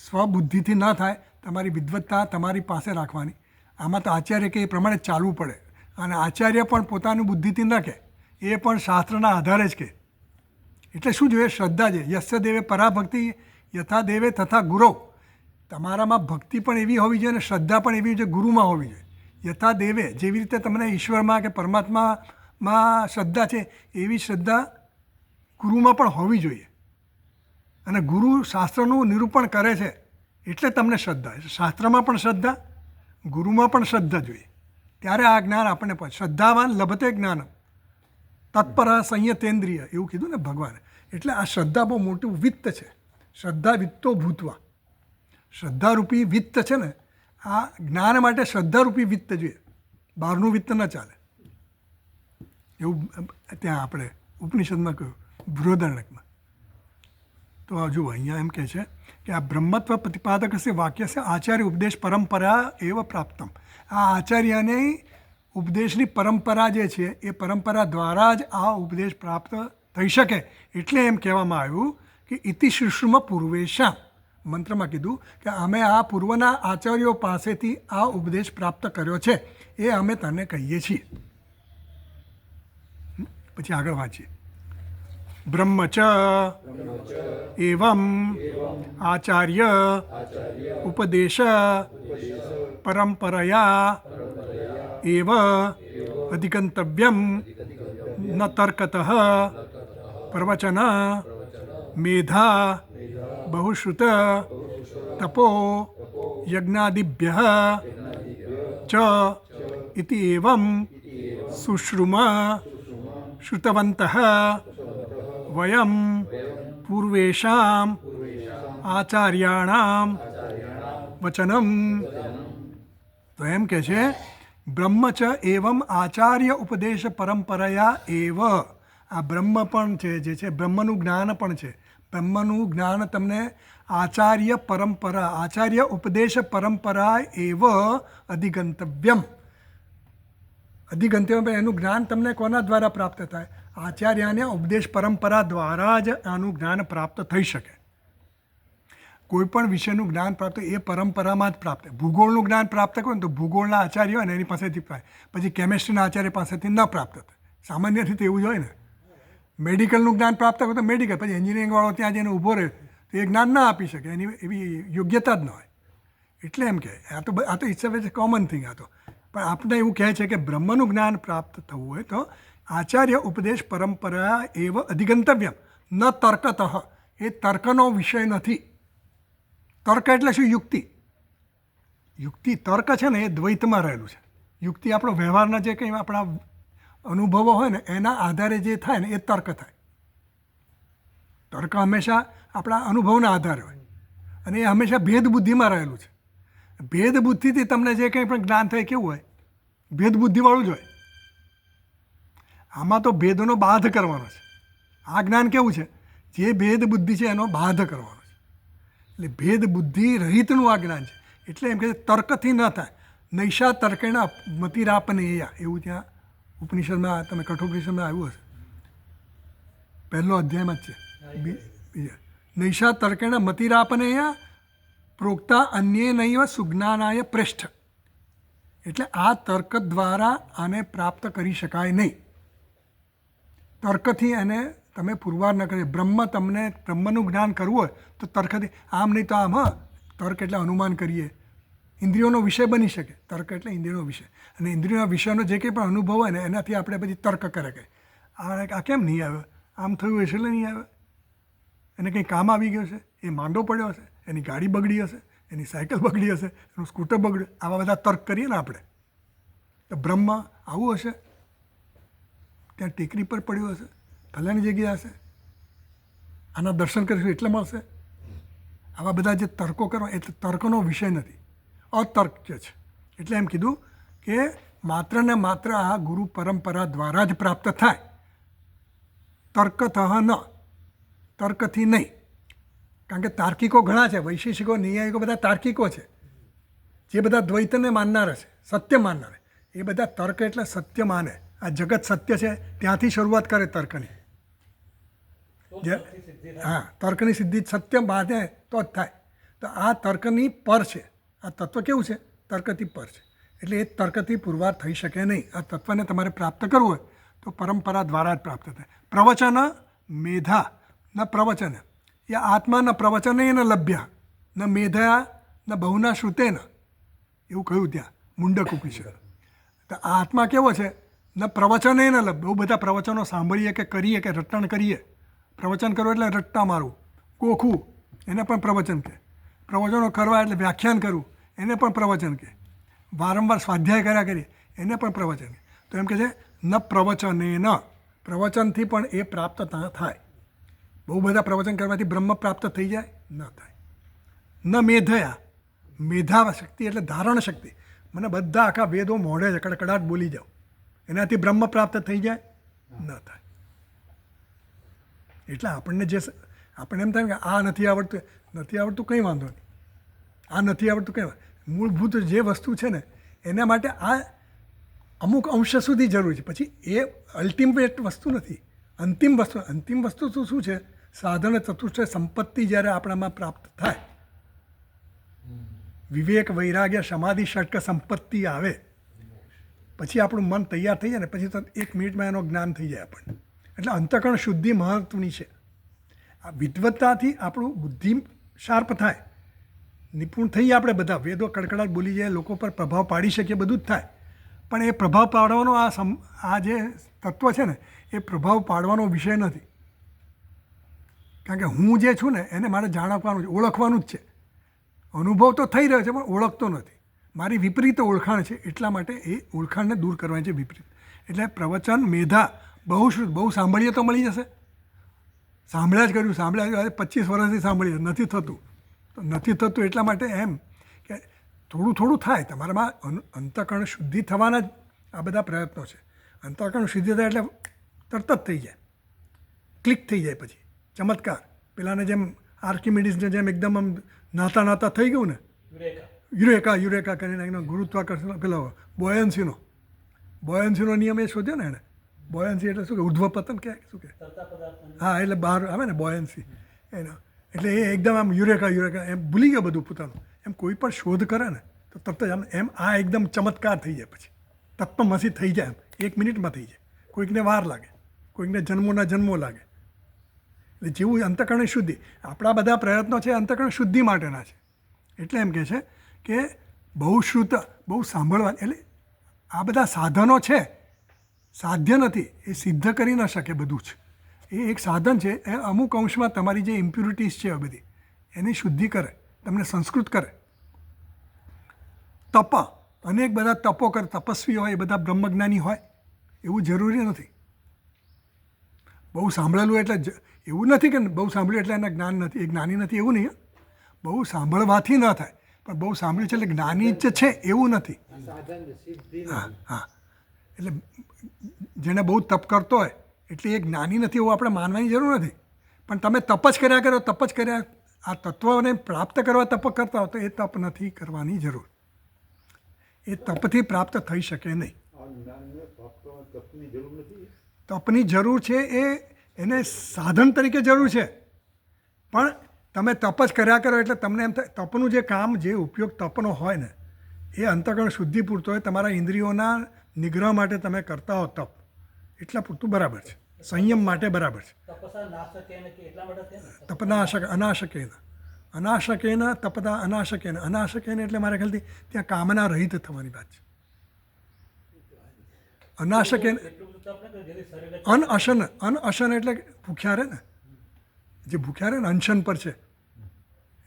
સ્વબુદ્ધિથી ન થાય, તમારી વિદ્વત્તા તમારી પાસે રાખવાની. આમાં તો આચાર્ય કે એ પ્રમાણે ચાલવું પડે. અને આચાર્ય પણ પોતાની બુદ્ધિથી ન કહે, એ પણ શાસ્ત્રના આધારે જ કહે. એટલે શું જોઈએ? શ્રદ્ધા છે. યસ્ય દેવે પરાભક્તિ યથા દેવે તથા ગુરુ. તમારામાં ભક્તિ પણ એવી હોવી જોઈએ અને શ્રદ્ધા પણ એવી જોઈએ, ગુરુમાં હોવી જોઈએ. યથા દેવે, જેવી રીતે તમને ઈશ્વરમાં કે પરમાત્મામાં શ્રદ્ધા છે એવી શ્રદ્ધા ગુરુમાં પણ હોવી જોઈએ. અને ગુરુ શાસ્ત્રનું નિરૂપણ કરે છે એટલે તમને શ્રદ્ધા. શાસ્ત્રમાં પણ શ્રદ્ધા, ગુરુમાં પણ શ્રદ્ધા જોઈએ. ત્યારે આ જ્ઞાન આપણને પણ. શ્રદ્ધાવાન લભતે જ્ઞાન તત્પર સંયતેન્દ્રિય, એવું કીધું ને ભગવાને. એટલે આ શ્રદ્ધા બહુ મોટું વિત્ત છે. શ્રદ્ધા વિત્તો ભૂતવા. શ્રદ્ધારૂપી વિત્ત છે ને, આ જ્ઞાન માટે શ્રદ્ધારૂપી વિત્ત જોઈએ, બહારનું વિત્ત ન ચાલે. એવું ત્યાં આપણે ઉપનિષદમાં કહ્યું, બૃહદારણ્યકમાં. તો જુઓ અહીંયા એમ કહે છે કે આ બ્રહ્મત્વ પ્રતિપાદક વાક્ય છે આચાર્ય ઉપદેશ પરંપરા એવ પ્રાપ્તમ. આ આચાર્યની ઉપદેશની પરંપરા જે છે એ પરંપરા દ્વારા જ આ ઉપદેશ પ્રાપ્ત થઈ શકે. એટલે એમ કહેવામાં આવ્યું કે ઇતિ શિશુમ પૂર્વેશામ, મંત્રમાં કીધું કે અમે આ પૂર્વના આચાર્યો પાસેથી આ ઉપદેશ પ્રાપ્ત કર્યો છે, એ અમે તને કહીએ છીએ. પછી આગળ વાંચીએ. બ્રહ્મ ચ એવમ આચાર્ય ઉપદેશ પરંપરયા એવ અધિગંતવ્યમ ન તર્કતઃ પ્રવચન મેધા બહુશ્રુત તપો યજ્ઞાદિભ્ય ચ ઇતિ એવમ સુશ્રુમ શ્રુતવन्तઃ વયમ પૂર્વેષામ આચાર્યાણામ વચનમ. તો એમ કે છે બ્રહ્મ ચ એવમ આચાર્ય ઉપદેશ પરંપરાયા એવ. આ બ્રહ્મ પણ છે, જે છે બ્રહ્મનું જ્ઞાન પણ છે. બ્રહ્મનું જ્ઞાન તમને આચાર્ય પરંપરા, આચાર્ય ઉપદેશ પરંપરા એવ અધિગંતવ્યમ. અધિગંતવ્યમ એનું જ્ઞાન તમને કોના દ્વારા પ્રાપ્ત થાય? આચાર્યને ઉપદેશ પરંપરા દ્વારા જ આનું જ્ઞાન પ્રાપ્ત થઈ શકે. કોઈ પણ વિષયનું જ્ઞાન પ્રાપ્ત એ પરંપરામાં જ પ્રાપ્ત. ભૂગોળનું જ્ઞાન પ્રાપ્ત કરો ને તો ભૂગોળના આચાર્ય હોય ને એની પાસેથી પ્રાપ્ત, પછી કેમેસ્ટ્રીના આચાર્ય પાસેથી ન પ્રાપ્ત થાય. સામાન્ય રીતે એવું જ હોય ને. મેડિકલનું જ્ઞાન પ્રાપ્ત કરો તો મેડિકલ, પછી એન્જિનિયરિંગવાળો ત્યાં જઈને ઊભો રહે તો એ જ્ઞાન ના આપી શકે, એની એવી યોગ્યતા જ ન હોય. એટલે એમ કહે આ તો ઇટ્સ અ કોમન થિંગ. આ તો પણ આપણે એવું કહે છે કે બ્રહ્મનું જ્ઞાન પ્રાપ્ત થવું હોય તો આચાર્ય ઉપદેશ પરંપરા એવ અધિગંતવ્યમ ન તર્કતઃ. એ તર્કનો વિષય નથી. તર્ક એટલે શું? યુક્તિ. યુક્તિ તર્ક છે ને એ દ્વૈતમાં રહેલું છે. યુક્તિ આપણો વ્યવહારના જે કંઈ આપણા અનુભવો હોય ને એના આધારે જે થાય ને એ તર્ક થાય. તર્ક હંમેશા આપણા અનુભવના આધારે હોય અને એ હંમેશા ભેદ બુદ્ધિમાં રહેલું છે. ભેદ બુદ્ધિથી તમને જે કંઈ પણ જ્ઞાન થાય કેવું હોય? ભેદ બુદ્ધિવાળું જ હોય. આમાં તો ભેદનો બાધ કરવાનો છે. આ જ્ઞાન કેવું છે? જે ભેદ બુદ્ધિ છે એનો બાધ કરવાનો છે. એટલે ભેદ બુદ્ધિ રહિતનું આ જ્ઞાન છે. એટલે એમ કે તર્કથી ન થાય. નૈષા તર્કેણ મતિરાપનેયા, એવું ત્યાં ઉપનિષદમાં, તમે કઠોપનિષદમાં આવ્યું હશે, પહેલો અધ્યાયમાં જ છે. બીજા નૈષા તર્કેણ મતિરાપનેયા પ્રોક્તા અન્યે નૈવ સુજ્ઞાનાય પ્રેષ્ઠ. એટલે આ તર્ક દ્વારા આને પ્રાપ્ત કરી શકાય નહીં. તર્કથી એને તમે પુરવાર ન કરી. બ્રહ્મનું જ્ઞાન કરવું હોય તો તર્કથી, આમ નહીં તો આમ. તર્ક એટલે અનુમાન કરીએ, ઇન્દ્રિયોનો વિષય બની શકે. તર્ક એટલે ઇન્દ્રિયોનો વિષય, અને ઇન્દ્રિયોના વિષયનો જે કંઈ પણ અનુભવ હોય ને એનાથી આપણે પછી તર્ક કરે કે આ કેમ નહીં આવે, આમ થયું હશે એટલે નહીં આવે. એને કંઈ કામ આવી ગયું છે, એ માંદો પડ્યો હશે, એની ગાડી બગડી હશે, એની સાયકલ બગડી હશે, એનું સ્કૂટર બગડ્યું, આવા બધા તર્ક કરીએ ને આપણે. તો બ્રહ્મ આવું હશે, ત્યાં ટેકરી પર પડ્યું હશે, ફલાણી જગ્યાએ હશે, આના દર્શન કરીશું એટલે મળશે. આવા બધા જે તર્કો કરવા એટલે તર્કનો વિષય નથી, અતર્ક્ય છે. એટલે એમ કીધું કે માત્ર ને માત્ર આ ગુરુ પરંપરા દ્વારા જ પ્રાપ્ત થાય, તર્કતઃ ન, તર્કથી નહીં. કારણ કે તાર્કિકો ઘણા છે, વૈશેષિકો નૈયાયિકો બધા તાર્કિકો છે, જે બધા દ્વૈતને માનનારા છે, સત્ય માનનારા, એ બધા તર્ક એટલે સત્ય માને. આ જગત સત્ય છે ત્યાંથી શરૂઆત કરે તર્કની. હા, તર્કની સિદ્ધિ સત્ય માને તો જ થાય. તો આ તર્કની પર છે, આ તત્વ કેવું છે, તર્કથી પર છે. એટલે એ તર્કથી પુરવાર થઈ શકે નહીં. આ તત્વને તમારે પ્રાપ્ત કરવું હોય તો પરંપરા દ્વારા જ પ્રાપ્ત થાય. પ્રવચન મેધા ન પ્રવચન, એ આત્મા ન પ્રવચન ન લભ્ય ન મેધયા ન બહુના શ્રુતેન, એવું કહ્યું ત્યાં મુંડક ઉપનિષદ. તો આ આત્મા કેવો છે, ન પ્રવચન ન લભ્ય, બહુ બધા પ્રવચનો સાંભળીએ કે કરીએ કે રટણ કરીએ. પ્રવચન કરવું એટલે રટ્ટા મારવું, ગોખવું, એને પણ પ્રવચન કહે. પ્રવચનો કરવા એટલે વ્યાખ્યાન કરવું, એને પણ પ્રવચન કહે. વારંવાર સ્વાધ્યાય કર્યા કરીએ એને પણ પ્રવચન કહે. તો એમ કહે છે ન પ્રવચને ન, પ્રવચનથી પણ એ પ્રાપ્ત થાય. બહુ બધા પ્રવચન કરવાથી બ્રહ્મ પ્રાપ્ત થઈ જાય ન થાય. ન મેધયા, મેધા શક્તિ એટલે ધારણ શક્તિ. મને બધા આખા વેદો મોઢે છે, કડકડાટ બોલી જાઓ, એનાથી બ્રહ્મ પ્રાપ્ત થઈ જાય ન થાય. એટલે આપણને આપણને એમ થાય કે આ નથી આવડતું કંઈ વાંધો નહીં, આ નથી આવડતું કંઈ મૂળભૂત જે વસ્તુ છે ને એના માટે આ અમુક અંશ સુધી જરૂર છે. પછી એ અલ્ટિમેટ વસ્તુ નથી, અંતિમ વસ્તુ તો શું છે, સાધન ચતુષ્ટય સંપત્તિ જ્યારે આપણામાં પ્રાપ્ત થાય, વિવેક વૈરાગ્ય સમાધિ ષટક સંપત્તિ આવે, પછી આપણું મન તૈયાર થઈ જાય ને પછી તો 1 મિનિટમાં એનું જ્ઞાન થઈ જાય આપણને. એટલે અંતઃકરણ શુદ્ધિ મહત્વની છે. આ વિદ્વત્તાથી આપણું બુદ્ધિ શાર્પ થાય, નિપુણ થઈએ આપણે બધા, વેદો કડકડાટ બોલી જાય, લોકો પર પ્રભાવ પાડી શકીએ, બધું જ થાય. પણ એ પ્રભાવ પાડવાનો આ જે તત્વ છે ને એ પ્રભાવ પાડવાનો વિષય નથી. કારણ કે હું જે છું ને એને મારે જાણવાનું છે, ઓળખવાનું જ છે. અનુભવ તો થઈ રહ્યો છે પણ ઓળખતો નથી, મારી વિપરીત ઓળખાણ છે. એટલા માટે એ ઓળખાણને દૂર કરવાની છે, વિપરીત. એટલે પ્રવચન મેધા બહુ સાંભળીએ તો મળી જશે. સાંભળ્યા જ 25 વર્ષથી સાંભળીએ, નથી થતું. તો નથી થતું એટલા માટે એમ કે થોડું થાય. તમારામાં અંતઃકરણ શુદ્ધિ થવાના જ આ બધા પ્રયત્નો છે. અંતઃકરણ શુદ્ધિ થાય એટલે તરત જ થઈ જાય, ક્લિક થઈ જાય. પછી ચમત્કાર, પેલાને જેમ આર્કિમિડીઝને જેમ એકદમ આમ નાતા થઈ ગયું ને, યુરેકા કરીને એનો ગુરુત્વાકર્ષણ, પેલો બોયન્સીનો નિયમ એ શોધ્યો ને એણે. બોયન્સી એટલે શું કે ઉર્ધ્વપતન કે શું કે, હા, એટલે બહાર આવે ને બોયન્સી એનો. એટલે એ એકદમ આમ યુરેકા એમ ભૂલી ગયો બધું પોતાનું. એમ કોઈ પણ શોધ કરે ને તો તરત જ એમ આ એકદમ ચમત્કાર થઈ જાય. પછી તત્વમસી થઈ જાય, એમ 1 મિનિટમાં થઈ જાય. કોઈકને વાર લાગે, કોઈકને જન્મો લાગે. એટલે જેવું અંતઃકરણ શુદ્ધિ, આપણા બધા પ્રયત્નો છે અંતઃકરણ શુદ્ધિ માટેના છે. એટલે એમ કહે છે કે બહુ શ્રુત, બહુ સાંભળવા. એટલે આ બધા સાધનો છે, સાધ્ય નથી, એ સિદ્ધ કરી ન શકે બધું જ. એ એક સાધન છે, એ અમુક અંશમાં તમારી જે ઇમ્પ્યુરિટીઝ છે બધી એની શુદ્ધિ કરે, તમને સંસ્કૃત કરે. તપ, અનેક બધા તપો કરે, તપસ્વી હોય એ બધા બ્રહ્મજ્ઞાની હોય એવું જરૂરી નથી. બહુ સાંભળેલું એટલે એવું નથી કે બહુ સાંભળ્યું એટલે એના જ્ઞાન નથી, એ જ્ઞાની નથી એવું નહીં. બહુ સાંભળવાથી ન થાય, પણ બહુ સાંભળ્યું છે એટલે જ્ઞાની જ છે એવું નથી. હા, એટલે જેને બહુ તપ કરતો હોય એટલે એ જ્ઞાની નથી એવું આપણે માનવાની જરૂર નથી. પણ તમે તપ જ કર્યા, આ તત્વને પ્રાપ્ત કરવા તપ કરતા હો તો એ તપ નથી કરવાની જરૂર. એ તપથી પ્રાપ્ત થઈ શકે નહીં. તપની જરૂર છે, એને સાધન તરીકે જરૂર છે. પણ તમે તપ જ કર્યા કરો એટલે તમને એમ થાય તપનું જે કામ, જે ઉપયોગ તપનો હોય ને એ અંતઃકરણ શુદ્ધિ પૂરતો હોય, તમારા ઇન્દ્રિયોના નિગ્રહ માટે તમે કરતા હો તપ, એટલા પૂરતું બરાબર છે. સંયમ માટે બરાબર છે. તપનાશક અનાશકેન તપદા અનાશકેન એટલે મારા ખ્યાલથી ત્યાં કામના રહિત થવાની વાત છે. અનાશકેન અનઅશન એટલે ભૂખ્યા રહે ને, જે ભૂખ્યા રહે ને અનશન પર છે,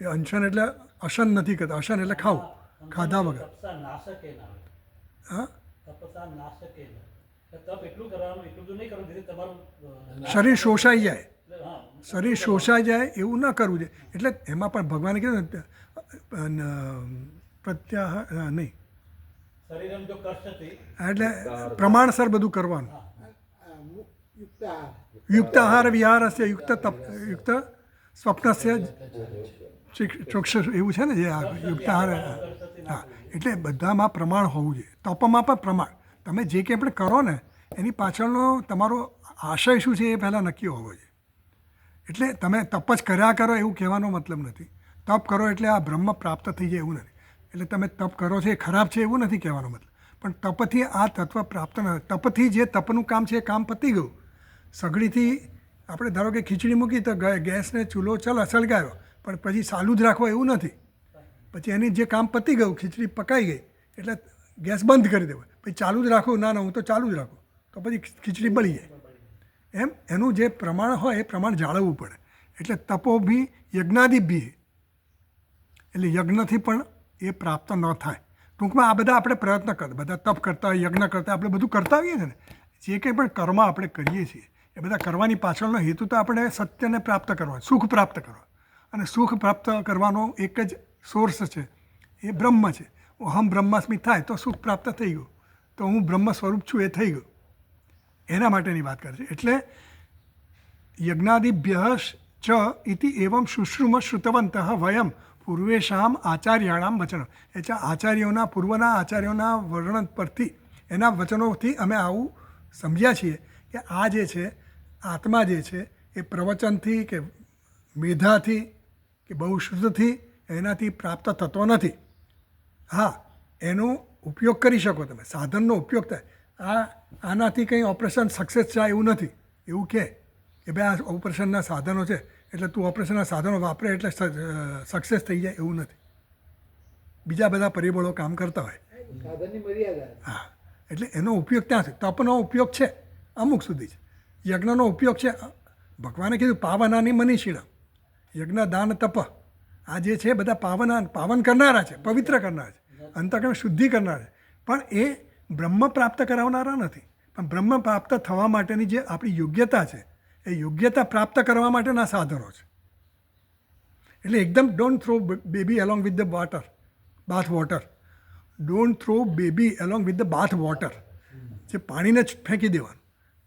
એ અનશન એટલે અશન નથી કરતા, અશન એટલે ખાવું, ખાધા વગર. તપસા નાશકે ના આવે. હા, તપસા નાશકે ના. તપ એટલું કરવાનું, એટલું બધું નહીં કરવું જેથી તમારું શરીર શોષાઈ જાય, હા, શરીર શોષાઈ જાય એવું ન કરવું જોઈએ. એટલે એમાં પણ ભગવાને કીધું ને પ્રત્યાહાર નહીં, શરીરમ જો કષ્ટથી એટલે પ્રમાણસર બધું કરવાનું. યુક્ત આહાર વિહાર હશે, યુક્ત તપ, યુક્ત સ્વપ્નસ્ય ચોક્ષ, એવું છે ને જે આ યુક્ત આહાર. હા, એટલે બધામાં પ્રમાણ હોવું જોઈએ. તપમાં પણ પ્રમાણ. તમે જે કંઈ પણ કરો ને એની પાછળનો તમારો આશય શું છે એ પહેલાં નક્કી હોવો જોઈએ. એટલે તમે તપ જ કર્યા કરો એવું કહેવાનો મતલબ નથી. તપ કરો એટલે આ બ્રહ્મ પ્રાપ્ત થઈ જાય એવું નથી. એટલે તમે તપ કરો છો એ ખરાબ છે એવું નથી કહેવાનો મતલબ. પણ તપથી આ તત્વ પ્રાપ્ત ન, તપથી જે તપનું કામ છે એ કામ પતી ગયું. સગડીથી આપણે ધારો કે ખીચડી મૂકી તો ગેસને ચૂલો સળગાવ્યો, પણ પછી ચાલુ જ રાખવો એવું નથી. પછી એની જે કામ પતી ગયું, ખીચડી પકાઈ ગઈ એટલે ગેસ બંધ કરી દેવો. પછી ચાલુ જ રાખવું, ના હું તો ચાલુ જ રાખું, તો પછી ખીચડી બળી જાય. એમ એનું જે પ્રમાણ હોય એ પ્રમાણ જાળવવું પડે. એટલે તપો બી યજ્ઞાદિ બી, એટલે યજ્ઞથી પણ એ પ્રાપ્ત ન થાય. ટૂંકમાં આ બધા આપણે પ્રયત્ન કરતા, બધા તપ કરતા હોય, યજ્ઞ કરતા, આપણે બધું કરતા હોઈએ છીએ ને, જે કંઈ પણ કર્મ આપણે કરીએ છીએ એ બધા કરવાની પાછળનો હેતુ તો આપણે સત્યને પ્રાપ્ત કરવાનો, સુખ પ્રાપ્ત કરવા. અને સુખ પ્રાપ્ત કરવાનો એક જ સોર્સ છે, એ બ્રહ્મ છે. અહમ બ્રહ્માસ્મિ થાય તો સુખ પ્રાપ્ત થઈ ગયું, તો હું બ્રહ્મ સ્વરૂપ છું એ થઈ ગયું. એના માટેની વાત કરે છે. એટલે યજ્ઞાદિભ્ય ચ ઇતિ એવમ શુશ્રુમ શ્રુતવંત વયમ પૂર્વેશામ આચાર્યાણામ વચનો. એટલે આચાર્યોના, પૂર્વના આચાર્યોના વર્ણન પરથી, એના વચનોથી અમે આવું સમજ્યા છીએ કે આ જે છે આત્મા જે છે એ પ્રવચનથી કે મેધાથી કે બહુ શુદ્ધથી એનાથી પ્રાપ્ત થતો નથી. હા, એનો ઉપયોગ કરી શકો તમે, સાધનનો ઉપયોગ થાય. આનાથી કંઈ ઓપરેશન સક્સેસ થાય એવું નથી. એવું કે ભાઈ આ ઓપરેશનના સાધનો છે એટલે તું ઓપરેશનના સાધનો વાપરે એટલે સક્સેસ થઈ જાય એવું નથી. બીજા બધા પરિબળો કામ કરતા હોય. હા, એટલે એનો ઉપયોગ ત્યાં છે. તપનો ઉપયોગ છે અમુક સુધી છે. યજ્ઞનો ઉપયોગ છે, ભગવાને કીધું પાવનાની મનીષીણા. યજ્ઞ, દાન, તપ આ જે છે બધા પાવન કરનારા છે, પવિત્ર કરનારા છે, અંતઃકરણ શુદ્ધિ કરનારા છે. પણ એ બ્રહ્મ પ્રાપ્ત કરાવનારા નથી. પણ બ્રહ્મ પ્રાપ્ત થવા માટેની જે આપણી યોગ્યતા છે એ યોગ્યતા પ્રાપ્ત કરવા માટેના સાધનો છે. એટલે એકદમ don't throw baby along with the bath water. Don't throw baby along with the bath water. જે પાણીને જ ફેંકી દેવાનું,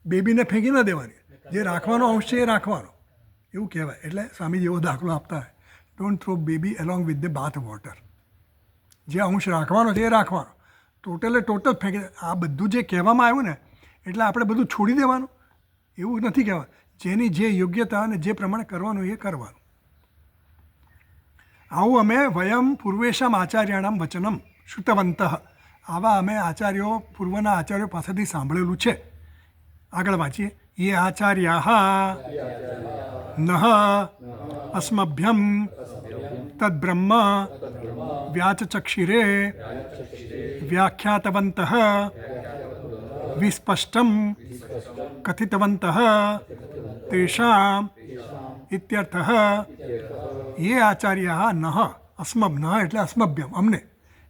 બેબીને ફેંકી ન દેવાની. જે રાખવાનો અંશ છે એ રાખવાનો, એવું કહેવાય. એટલે સ્વામીજી એવો દાખલો આપતા હોય, don't throw baby along with the bath water. જે અંશ રાખવાનો છે એ રાખવાનો, ટોટલ ફેંકી. આ બધું જે કહેવામાં આવ્યું ને એટલે આપણે બધું છોડી દેવાનું એવું નથી કહેવાનું. જેની જે યોગ્યતા અને જે પ્રમાણે કરવાનું એ કરવાનું. આવું અમે વયમ પૂર્વેશામ આચાર્યાણામ વચનમ શ્રુતવંત. આવા અમે આચાર્યો, પૂર્વના આચાર્યો પાસેથી સાંભળેલું છે. આગળ વાંચીએ. એ આચાર્યા નઃ અસ્મભ્યમ તદ્બ્રહ્મ વ્યાચચક્ષિરે વ્યાખ્યાતવંત વિસ્પષ્ટમ કથિતવંત તેષામ ઇત્યર્થઃ. એ આચાર્ય નઃ અસ્મભ, નઃ એટલે અસ્મભ્યમ, અમને.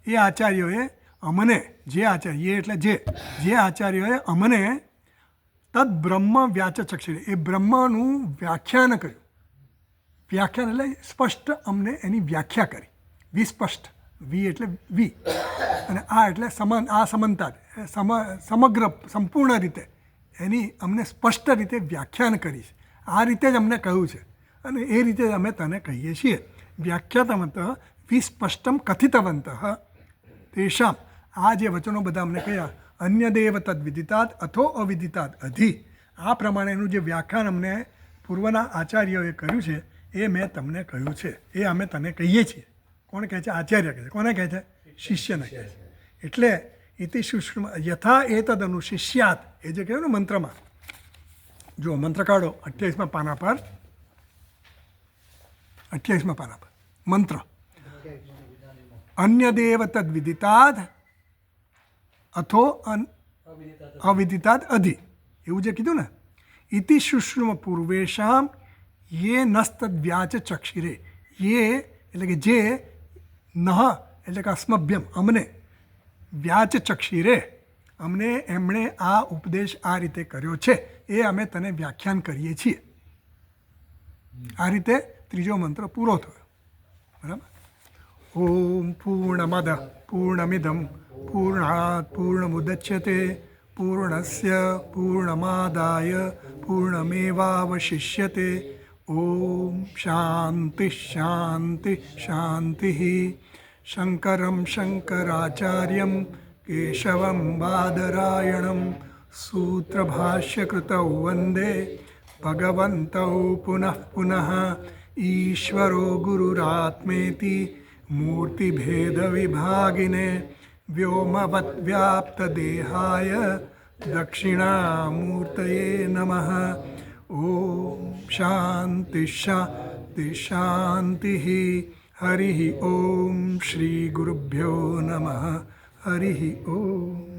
એ આચાર્યોએ અમને, જે આચાર્ય એટલે જે આચાર્યોએ અમને તદ બ્રહ્મ વ્યાચચક્ષિરે, એ બ્રહ્મનું વ્યાખ્યાન કર્યું. વ્યાખ્યાન એટલે સ્પષ્ટ અમને એની વ્યાખ્યા કરી. વિસ્પષ્ટ, વી એટલે વી, અને આ એટલે સમનતા, સમગ્ર સંપૂર્ણ રીતે એની અમને સ્પષ્ટ રીતે વ્યાખ્યાન કરી છે. આ રીતે જ અમને કહ્યું છે અને એ રીતે અમે તને કહીએ છીએ. વ્યાખ્યાતવંત વિસ્પષ્ટમ કથિતવંત તેષામ. આ જે વચનો બધા અમને કહ્યા, અન્ય દેવ તદ વિદિતાદ અથો અવિદિતાદ અધિ. આ પ્રમાણેનું જે વ્યાખ્યાન અમને પૂર્વના આચાર્યોએ કર્યું છે એ મેં તમને કહ્યું છે, એ અમે તને કહીએ છીએ. કોણ કહે છે? આચાર્ય કહે છે. કોને કહે છે? શિષ્યને કહે છે. એટલે ઇતિ શુશ્રુમ યથા એતદનુ શિષ્યાત, એ જે કહ્યું ને મંત્રમાં, જો મંત્ર કાઢો 28મા પાના પર, 28મા પાના પર મંત્ર. અન્ય દેવ તદ વિદિતાદ અથો અવિદિતાદ અધિ, એવું જે કીધું ને. ઇતિ શુશ્રુમ પૂર્વેશામ યે નસ્તદ વ્યાચ ચક્ષિરે, યે એટલે કે જે, નહ એટલે કે અસ્મભ્યમ અમને, વ્યાચ ચક્ષિરે અમને એમણે આ ઉપદેશ આ રીતે કર્યો છે એ અમે તને વ્યાખ્યાન કરીએ છીએ. આ રીતે ત્રીજો મંત્ર પૂરો થયો. બરાબર. ઓમ પૂર્ણમદ પૂર્ણમિદમ પૂર્ણાત પૂર્ણમુદચ્યતે પૂર્ણસ્ય પૂર્ણમાદાય પૂર્ણમેવાવશિષ્યતે. ઓમ શાંતિ શાંતિ શાંતિ. શંકરમ શંકરાચાર્યમ કેશવમ બાદરાયણમ સૂત્રભાષ્યકૃતૌ વંદે ભગવन्तૌ પુનઃ પુનઃ. ઈશ્વરો ગુરુરાત્મેતિ મૂર્તિભેદવિભાગિને વ્યોમવદ્વ્યાપ્તદેહાય દક્ષિણામૂર્તયે નમઃ. ઓમ શાંતિ શાંતિ શાંતિ. હરિ ઓમ શ્રી ગુરુભ્યો નમઃ. હરિ ઓમ.